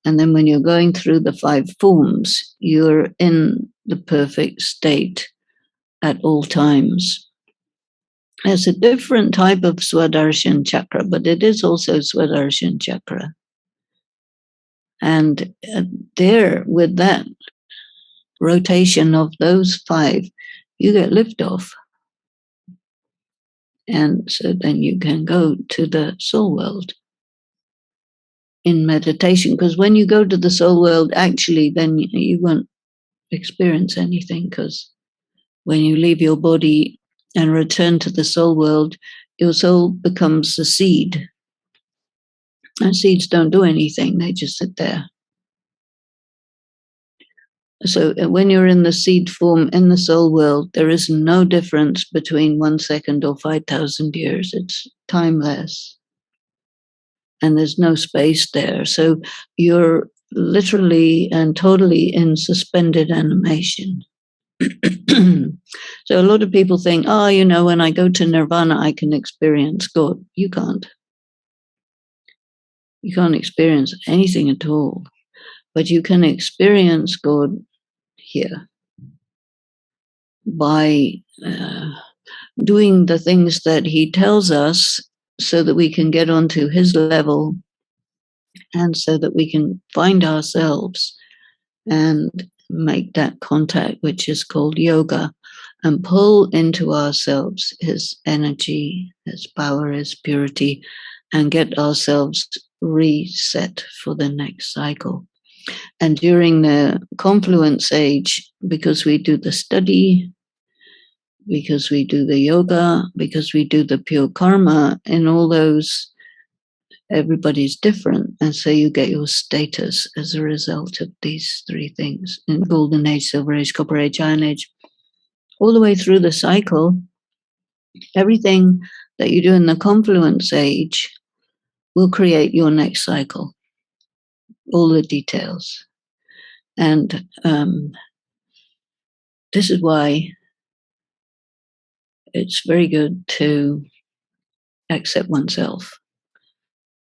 And then when you're going through the 5 forms, you're in the perfect state at all times. It's a different type of Swadarshana chakra, but it is also Swadarshana chakra. And there, with that rotation of those 5, you get liftoff. And so then you can go to the soul world in meditation. Because when you go to the soul world, actually, then you won't experience anything. Because when you leave your body and return to the soul world, your soul becomes the seed. And seeds don't do anything, they just sit there. So when you're in the seed form in the soul world, there is no difference between 1 second or 5,000 years. It's timeless. And there's no space there. So you're literally and totally in suspended animation. So a lot of people think, oh, when I go to nirvana, I can experience God. You can't. You can't experience anything at all. But you can experience God here by doing the things that he tells us so that we can get onto his level and so that we can find ourselves and make that contact, which is called yoga, and pull into ourselves his energy, his power, his purity, and get ourselves reset for the next cycle. And during the confluence age, because we do the study, because we do the yoga, because we do the pure karma, in all those, everybody's different. And so you get your status as a result of these 3 things in golden age, silver age, copper age, iron age. All the way through the cycle, everything that you do in the confluence age will create your next cycle, all the details. And this is why it's very good to accept oneself,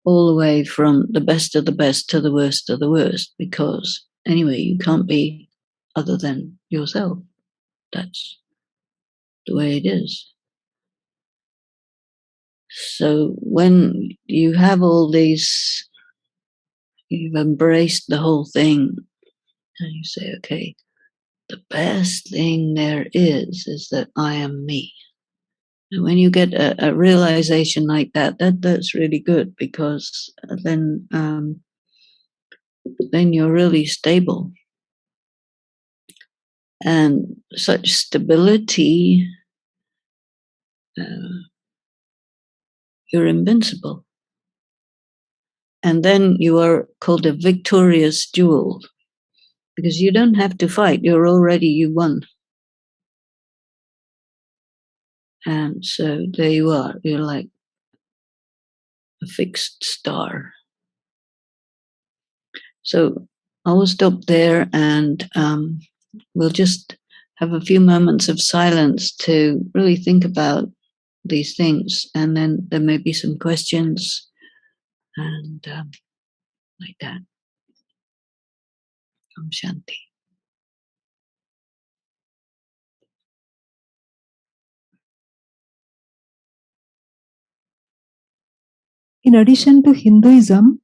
all the way from the best of the best to the worst of the worst, because anyway, you can't be other than yourself. That's the way it is. So when you have all these, you've embraced the whole thing, and you say, okay, the best thing there is that I am me. And when you get a realization like that, that's really good, because then you're really stable. And such stability, you're invincible. And then you are called a victorious jewel, because you don't have to fight. You won. And so there you are. You're like a fixed star. So I will stop there, and we'll just have a few moments of silence to really think about these things. And then there may be some questions and like that. Om Shanti. In addition to Hinduism,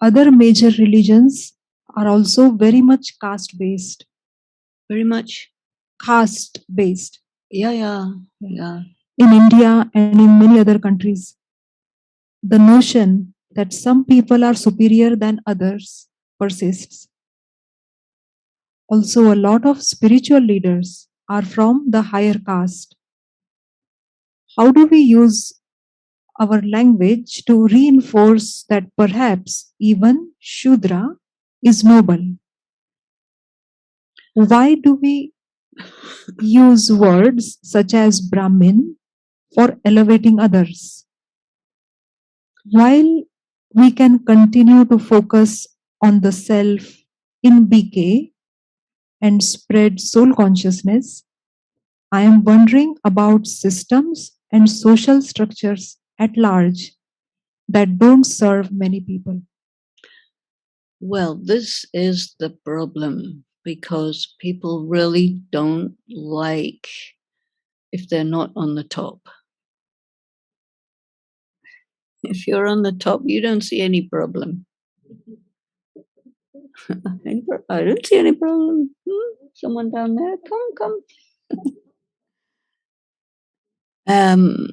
other major religions are also very much caste-based. Very much? Caste-based. Yeah. In India and in many other countries, the notion that some people are superior than others persists. Also, a lot of spiritual leaders are from the higher caste. How do we use our language to reinforce that perhaps even Shudra is noble? Why do we use words such as Brahmin for elevating others, while we can continue to focus on the self in BK and spread soul consciousness? I am wondering about systems and social structures at large that don't serve many people. Well, this is the problem because people really don't like if they're not on the top. If you're on the top, you don't see any problem. I don't see any problem. Someone down there, come. Um,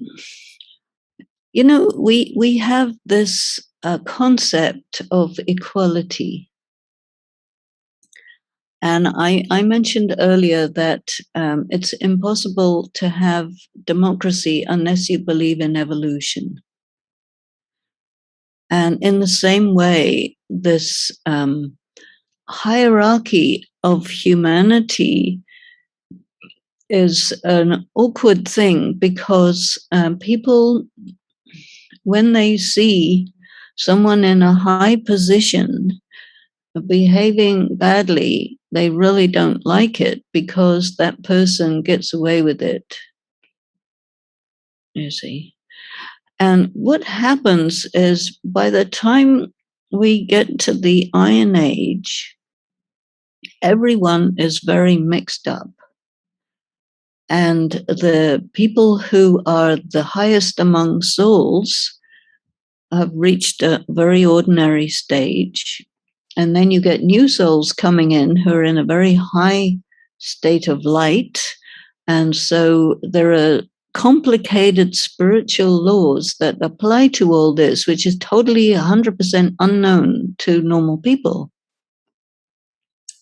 we have this concept of equality. And I mentioned earlier that it's impossible to have democracy unless you believe in evolution. And in the same way, this hierarchy of humanity is an awkward thing because people, when they see someone in a high position behaving badly, they really don't like it because that person gets away with it. You see. And what happens is by the time we get to the Iron Age, everyone is very mixed up. And the people who are the highest among souls have reached a very ordinary stage. And then you get new souls coming in who are in a very high state of light. And so there are complicated spiritual laws that apply to all this, which is totally 100% unknown to normal people.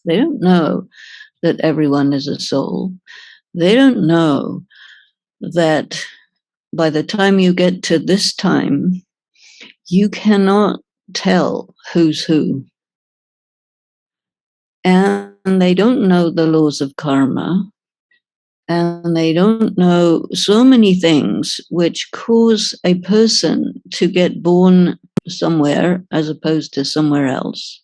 They don't know that everyone is a soul. They don't know that by the time you get to this time, you cannot tell who's who. And they don't know the laws of karma. And they don't know so many things which cause a person to get born somewhere as opposed to somewhere else.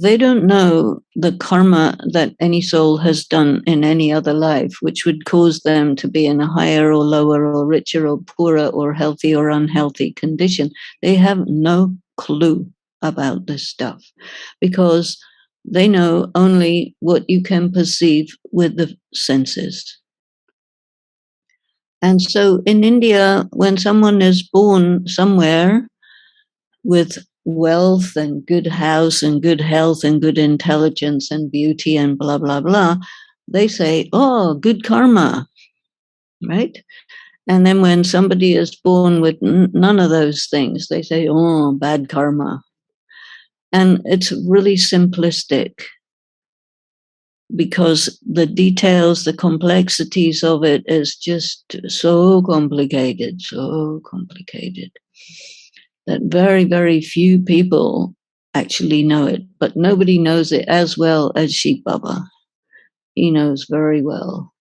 They don't know the karma that any soul has done in any other life, which would cause them to be in a higher or lower or richer or poorer or healthy or unhealthy condition. They have no clue about this stuff because they know only what you can perceive with the senses. And so in India, when someone is born somewhere with wealth and good house and good health and good intelligence and beauty and blah, blah, blah, they say, oh, good karma, right? And then when somebody is born with none of those things, they say, oh, bad karma. And it's really simplistic because the details, the complexities of it is just so complicated that very, very few people actually know it, but nobody knows it as well as Sheep Baba. He knows very well.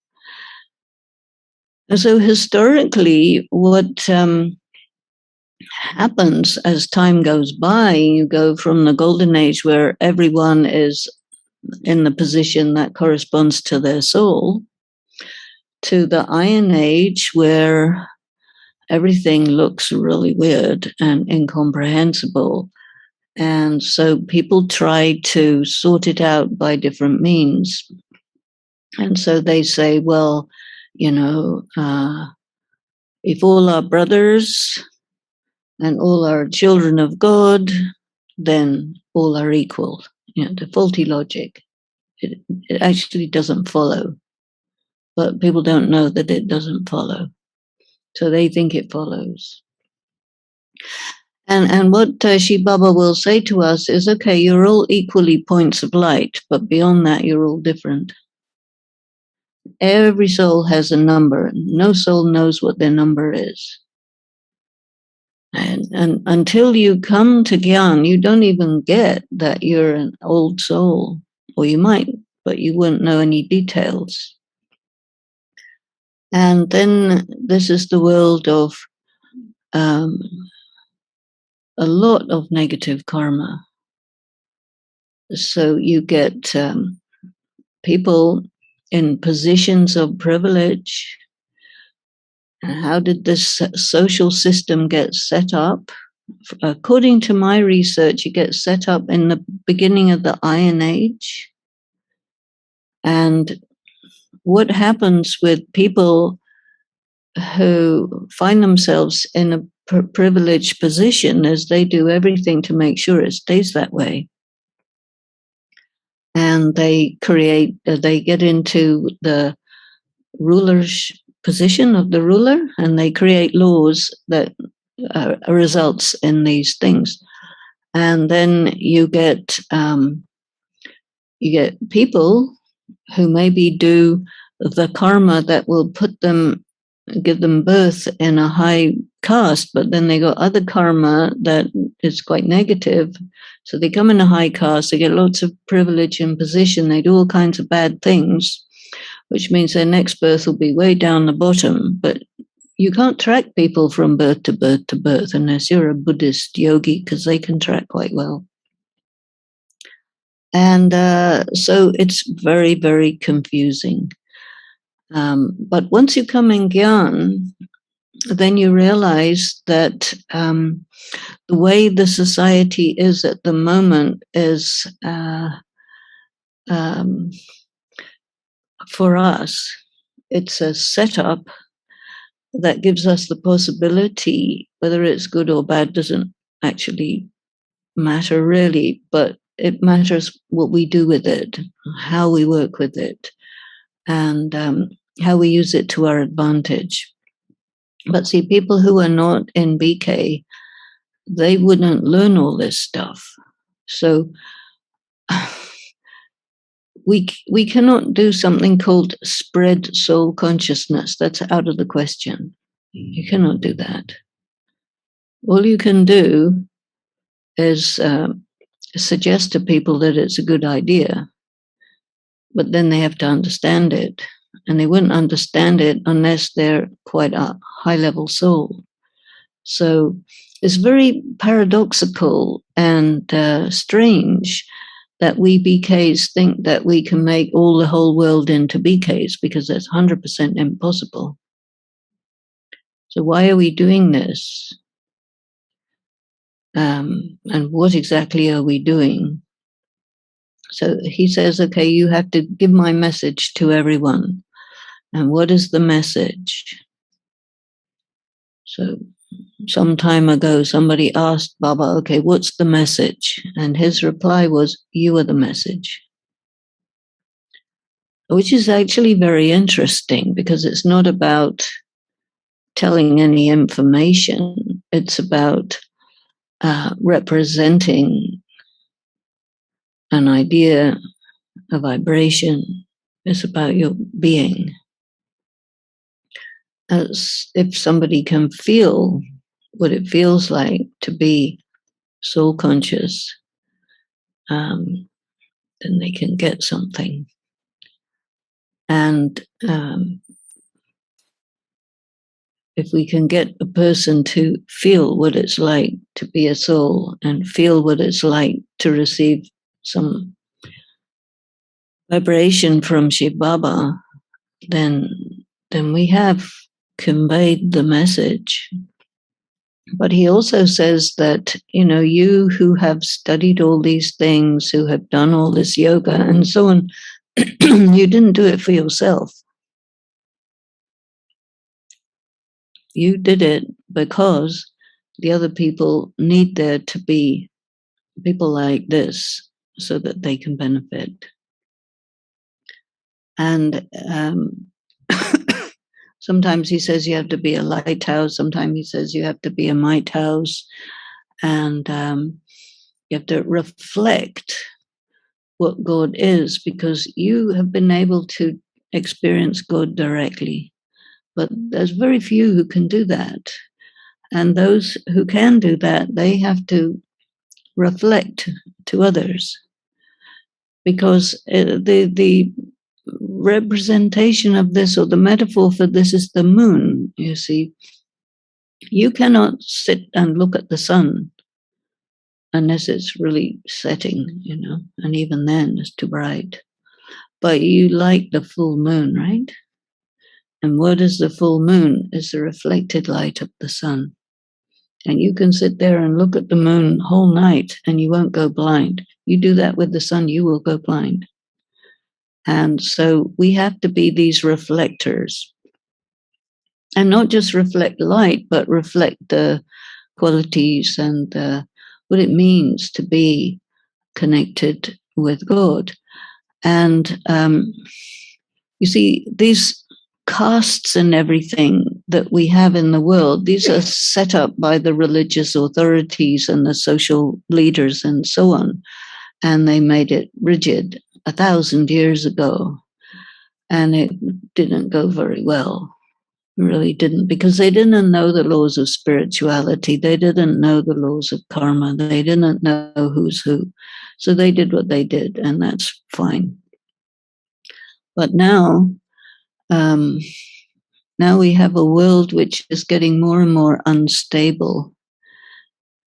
And so historically, what happens as time goes by, you go from the golden age where everyone is in the position that corresponds to their soul to the Iron Age where everything looks really weird and incomprehensible. And so people try to sort it out by different means. And so they say, well, if all are brothers and all are children of God, then all are equal. The faulty logic. It actually doesn't follow. But people don't know that it doesn't follow. So they think it follows. And what Shiv Baba will say to us is, okay, you're all equally points of light, but beyond that, you're all different. Every soul has a number. No soul knows what their number is. And until you come to Gyan, you don't even get that you're an old soul. Or you might, but you wouldn't know any details. And then this is the world of a lot of negative karma. So you get people in positions of privilege. How did this social system get set up? according to my research, it gets set up in the beginning of the Iron Age. And what happens with people who find themselves in a privileged position is they do everything to make sure it stays that way. And they get into the ruler's position of the ruler, and they create laws that results in these things. And then you get people who maybe do the karma that will give them birth in a high caste, but then they got other karma that is quite negative. So they come in a high caste, they get lots of privilege and position, they do all kinds of bad things, which means their next birth will be way down the bottom. But you can't track people from birth to birth to birth unless you're a Buddhist yogi, because they can track quite well. And so it's very, very confusing. But once you come in Gyan, then you realize that the way the society is at the moment is, for us, it's a setup that gives us the possibility, whether it's good or bad doesn't actually matter really, but it matters what we do with it, how we work with it, and how we use it to our advantage. But see, people who are not in BK, they wouldn't learn all this stuff. So we cannot do something called spread soul consciousness. That's out of the question. You cannot do that. All you can do is suggest to people that it's a good idea, but then they have to understand it. And they wouldn't understand it unless they're quite a high-level soul. So it's very paradoxical and strange that we BKs think that we can make the whole world into BKs, because that's 100% impossible. So why are we doing this? And what exactly are we doing? So he says, okay, you have to give my message to everyone. And what is the message? So some time ago, somebody asked Baba, okay, what's the message? And his reply was, you are the message. Which is actually very interesting, because it's not about telling any information. It's about representing an idea, a vibration. It's about your being. As if somebody can feel what it feels like to be soul conscious, then they can get something. And if we can get a person to feel what it's like to be a soul and feel what it's like to receive some vibration from Shiv Baba, then we have conveyed the message. But he also says that, you who have studied all these things, who have done all this yoga and so on, you didn't do it for yourself. You did it because the other people need there to be people like this so that they can benefit. And sometimes he says you have to be a lighthouse. Sometimes he says you have to be a might house. And you have to reflect what God is, because you have been able to experience God directly. But there's very few who can do that. And those who can do that, they have to reflect to others. Because the representation of this, or the metaphor for this, is the moon, you see. You cannot sit and look at the sun unless it's really setting, and even then it's too bright. But you like the full moon, right? And what is the full moon? Is the reflected light of the sun. And you can sit there and look at the moon whole night and you won't go blind. You do that with the sun, you will go blind. And so we have to be these reflectors, and not just reflect light, but reflect the qualities and what it means to be connected with God. And you see, these castes and everything that we have in the world, these are set up by the religious authorities and the social leaders and so on. And they made it rigid 1,000 years ago. And it didn't go very well. It really didn't, because they didn't know the laws of spirituality. They didn't know the laws of karma. They didn't know who's who. So they did what they did, and that's fine. But now, now we have a world which is getting more and more unstable.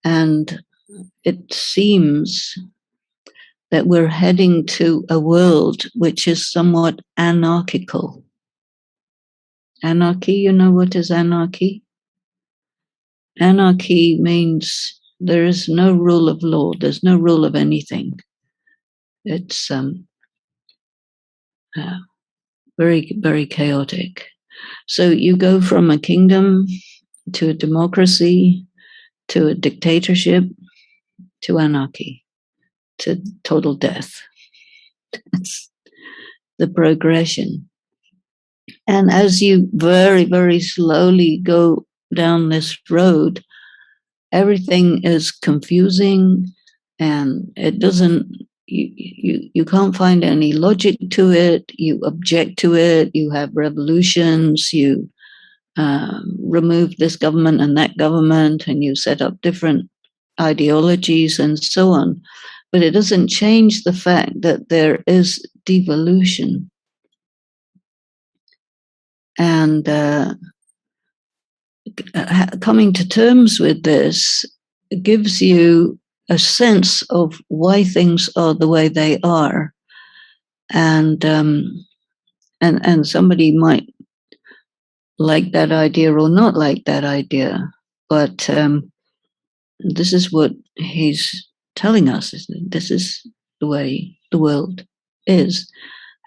And it seems that we're heading to a world which is somewhat anarchical. Anarchy, you know what is anarchy? Anarchy means there is no rule of law. There's no rule of anything. It's very, very chaotic. So you go from a kingdom to a democracy to a dictatorship to anarchy to total death. That's the progression. And as you very, very slowly go down this road, everything is confusing and it doesn't, you can't find any logic to it. You object to it. You have revolutions. You remove this government and that government, and you set up different ideologies and so on. But it doesn't change the fact that there is devolution. And coming to terms with this gives you a sense of why things are the way they are. And somebody might like that idea or not like that idea. But this is what he's telling us. This is the way the world is.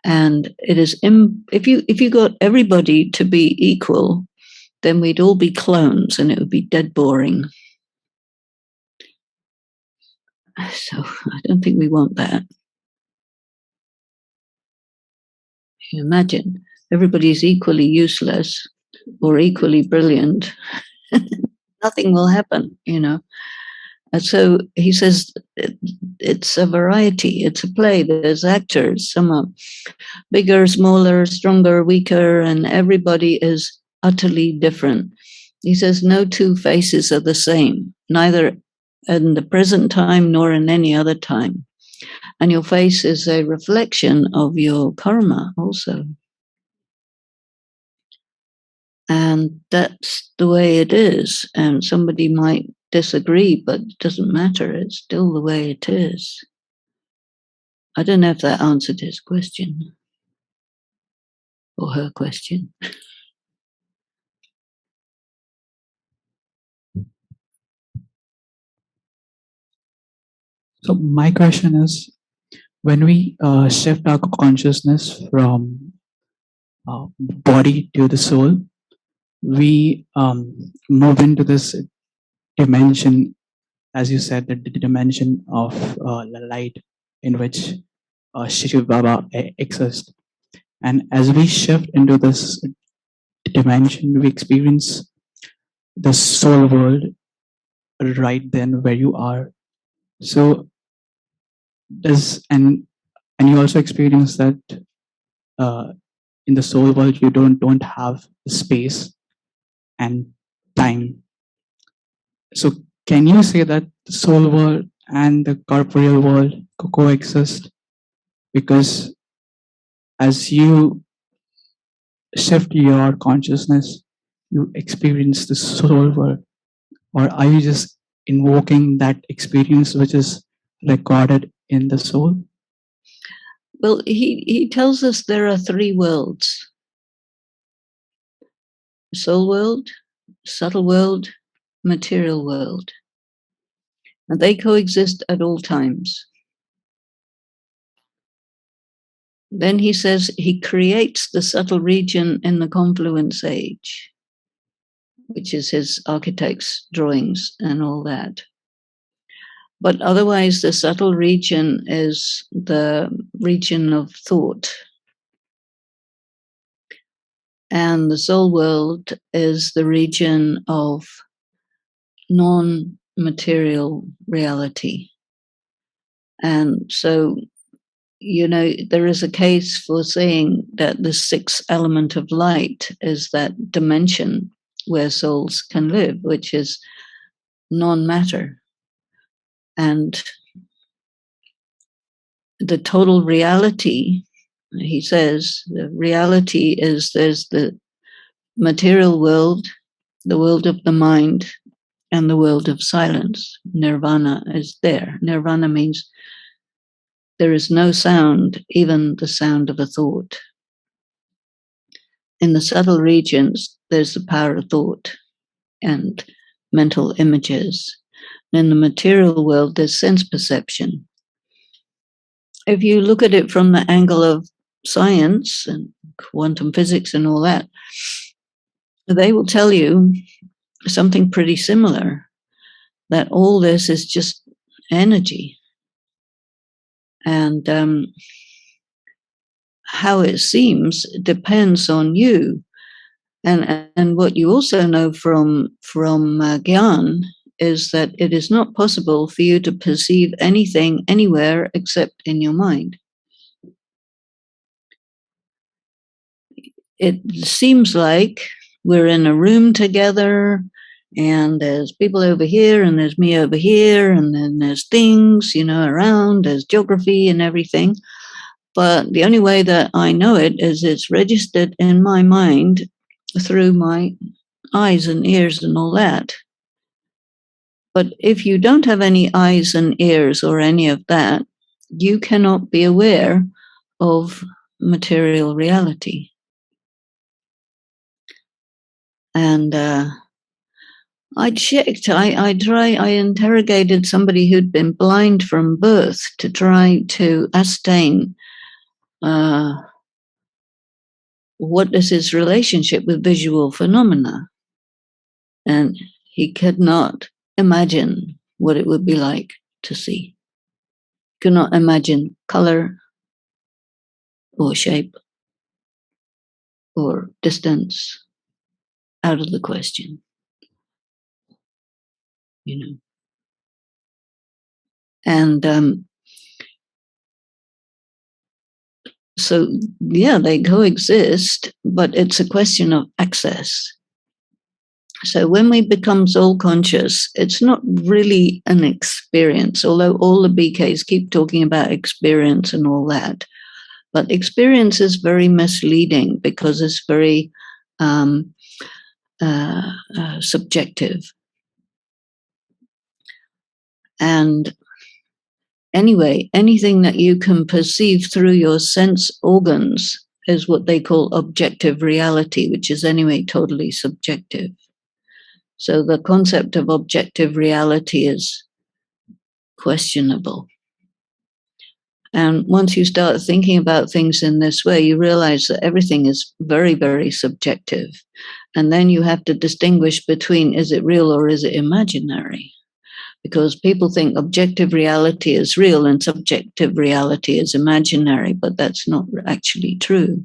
And it is, if you got everybody to be equal, then we'd all be clones and it would be dead boring. So I don't think we want that. Imagine everybody's equally useless or equally brilliant. Nothing will happen, you know. And so he says it's a variety, it's a play. There's actors, some are bigger, smaller, stronger, weaker, and everybody is utterly different. He says no two faces are the same, neither in the present time nor in any other time. And your face is a reflection of your karma also. And that's the way it is. And somebody might disagree, but it doesn't matter. It's still the way it is. I don't know if that answered his question or her question. So my question is, when we shift our consciousness from body to the soul, we move into this dimension, as you said, the dimension of the light in which Shiv Baba exists. And as we shift into this dimension, we experience the soul world right then where you are. So does and you also experience that in the soul world you don't have space and time. So can you say that the soul world and the corporeal world coexist? Because as you shift your consciousness, you experience the soul world, or are you just invoking that experience which is recorded in the soul? Well, he tells us there are three worlds: soul world, subtle world, material world. And they coexist at all times. Then he says he creates the subtle region in the confluence age, which is his architect's drawings and all that. But otherwise, the subtle region is the region of thought. And the soul world is the region of non-material reality. And so, you know, there is a case for saying that the sixth element of light is that dimension where souls can live, which is non-matter. And the total reality, he says, the reality is there's the material world, the world of the mind, and the world of silence. Nirvana is there. Nirvana means there is no sound, even the sound of a thought. In the subtle regions, there's the power of thought and mental images. In the material world, there's sense perception. If you look at it from the angle of science and quantum physics and all that, they will tell you something pretty similar, that all this is just energy. And how it seems depends on you. And what you also know from Gyan is that it is not possible for you to perceive anything anywhere except in your mind. It seems like we're in a room together and there's people over here and there's me over here and then there's things, you know, around, there's geography and everything. But the only way that I know it is it's registered in my mind through my eyes and ears and all that. But if you don't have any eyes and ears or any of that, you cannot be aware of material reality. And I checked, I interrogated somebody who'd been blind from birth to try to ascertain what is his relationship with visual phenomena. And he could not imagine what it would be like to see. Could not imagine color or shape or distance. Out of the question, you know. And so, yeah, they coexist, but it's a question of access. So when we become soul conscious, it's not really an experience, although all the BKs keep talking about experience and all that. But experience is very misleading because it's very subjective. And anyway, anything that you can perceive through your sense organs is what they call objective reality, which is anyway totally subjective. So the concept of objective reality is questionable. And once you start thinking about things in this way, you realize that everything is very, very subjective. And then you have to distinguish between, is it real or is it imaginary? Because people think objective reality is real and subjective reality is imaginary, but that's not actually true.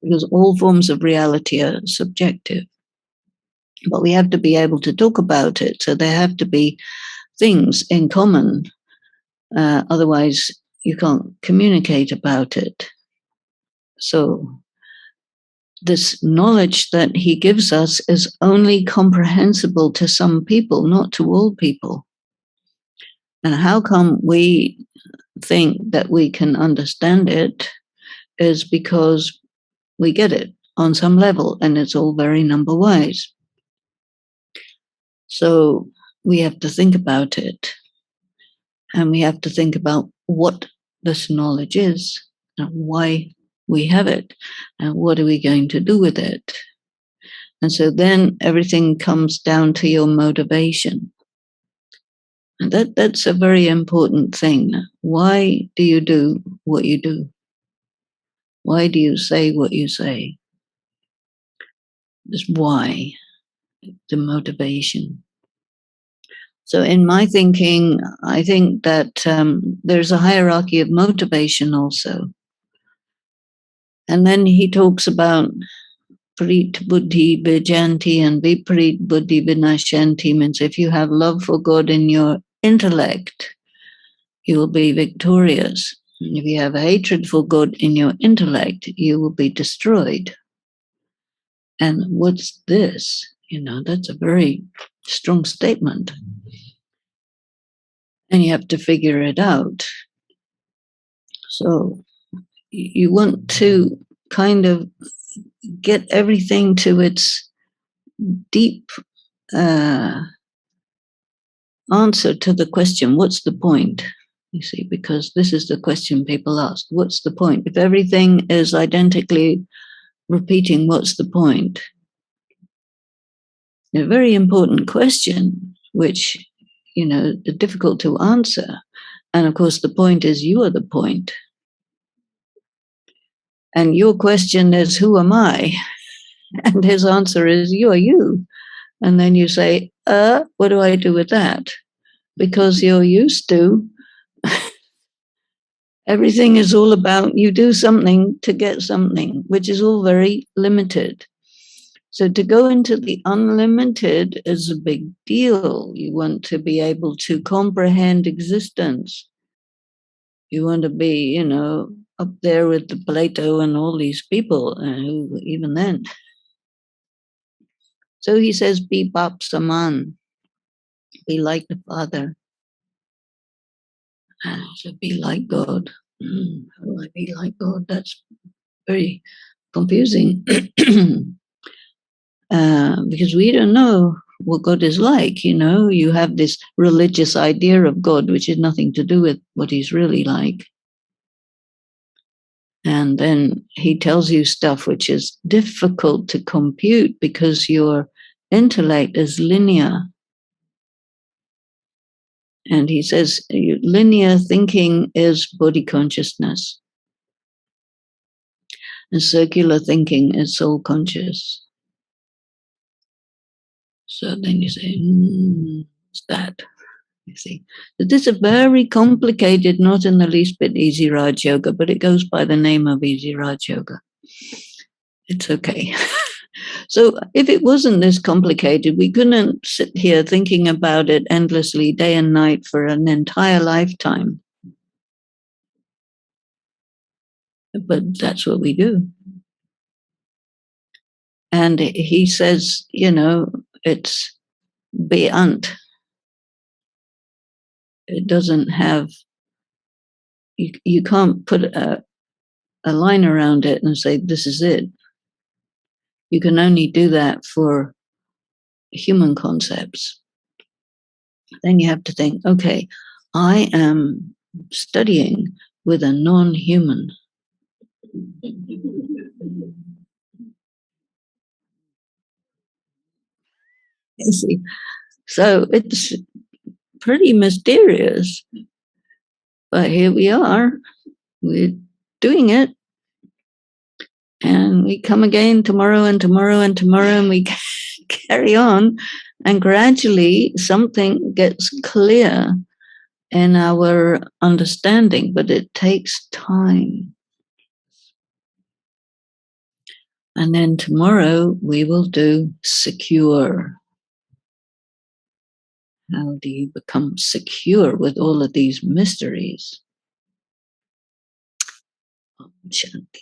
Because all forms of reality are subjective. But we have to be able to talk about it. So there have to be things in common. Otherwise, you can't communicate about it. So this knowledge that he gives us is only comprehensible to some people, not to all people. And how come we think that we can understand it is because we get it on some level, and it's all very number wise. So we have to think about it, and we have to think about what this knowledge is and why we have it and what are we going to do with it. And so then everything comes down to your motivation. And that's a very important thing. Why do you do what you do? Why do you say what you say? Just why, the motivation. So in my thinking, I think that there's a hierarchy of motivation also. And then he talks about Prit Buddhi Vijanti and Viprit Buddhi Vinashanti, means if you have love for God in your intellect, you will be victorious. If you have hatred for God in your intellect, you will be destroyed. And what's this? That's a very strong statement. And you have to figure it out. So you want to kind of get everything to its deep answer to the question, what's the point? You see, because this is the question people ask. What's the point? If everything is identically repeating, what's the point? A very important question, which, is difficult to answer. And of course, the point is you are the point. And your question is, who am I? And his answer is, you are you. And then you say, what do I do with that? Because you're used to everything is all about you do something to get something, which is all very limited. So to go into the unlimited is a big deal. You want to be able to comprehend existence. You want to be, up there with the Plato and all these people, who even then. So he says, be Bap Saman, be like the Father. So be like God. How do I be like God? That's very confusing. Because we don't know what God is like. You have this religious idea of God, which has nothing to do with what he's really like. And then he tells you stuff which is difficult to compute because your intellect is linear. And he says linear thinking is body consciousness, and circular thinking is soul conscious. So then you say, what's that? You see, this is a very complicated, not in the least bit easy Raj Yoga, but it goes by the name of easy Raj Yoga. It's okay. So if it wasn't this complicated, we couldn't sit here thinking about it endlessly, day and night, for an entire lifetime. But that's what we do. And he says, it's beyond. It doesn't have, you can't put a line around it and say, this is it. You can only do that for human concepts. Then you have to think, okay, I am studying with a non-human. You see, so it's pretty mysterious. But here we are, we're doing it. And we come again tomorrow and tomorrow and tomorrow, and we carry on. And gradually something gets clear in our understanding, but it takes time. And then tomorrow we will do secure. How do you become secure with all of these mysteries? Om Shanti.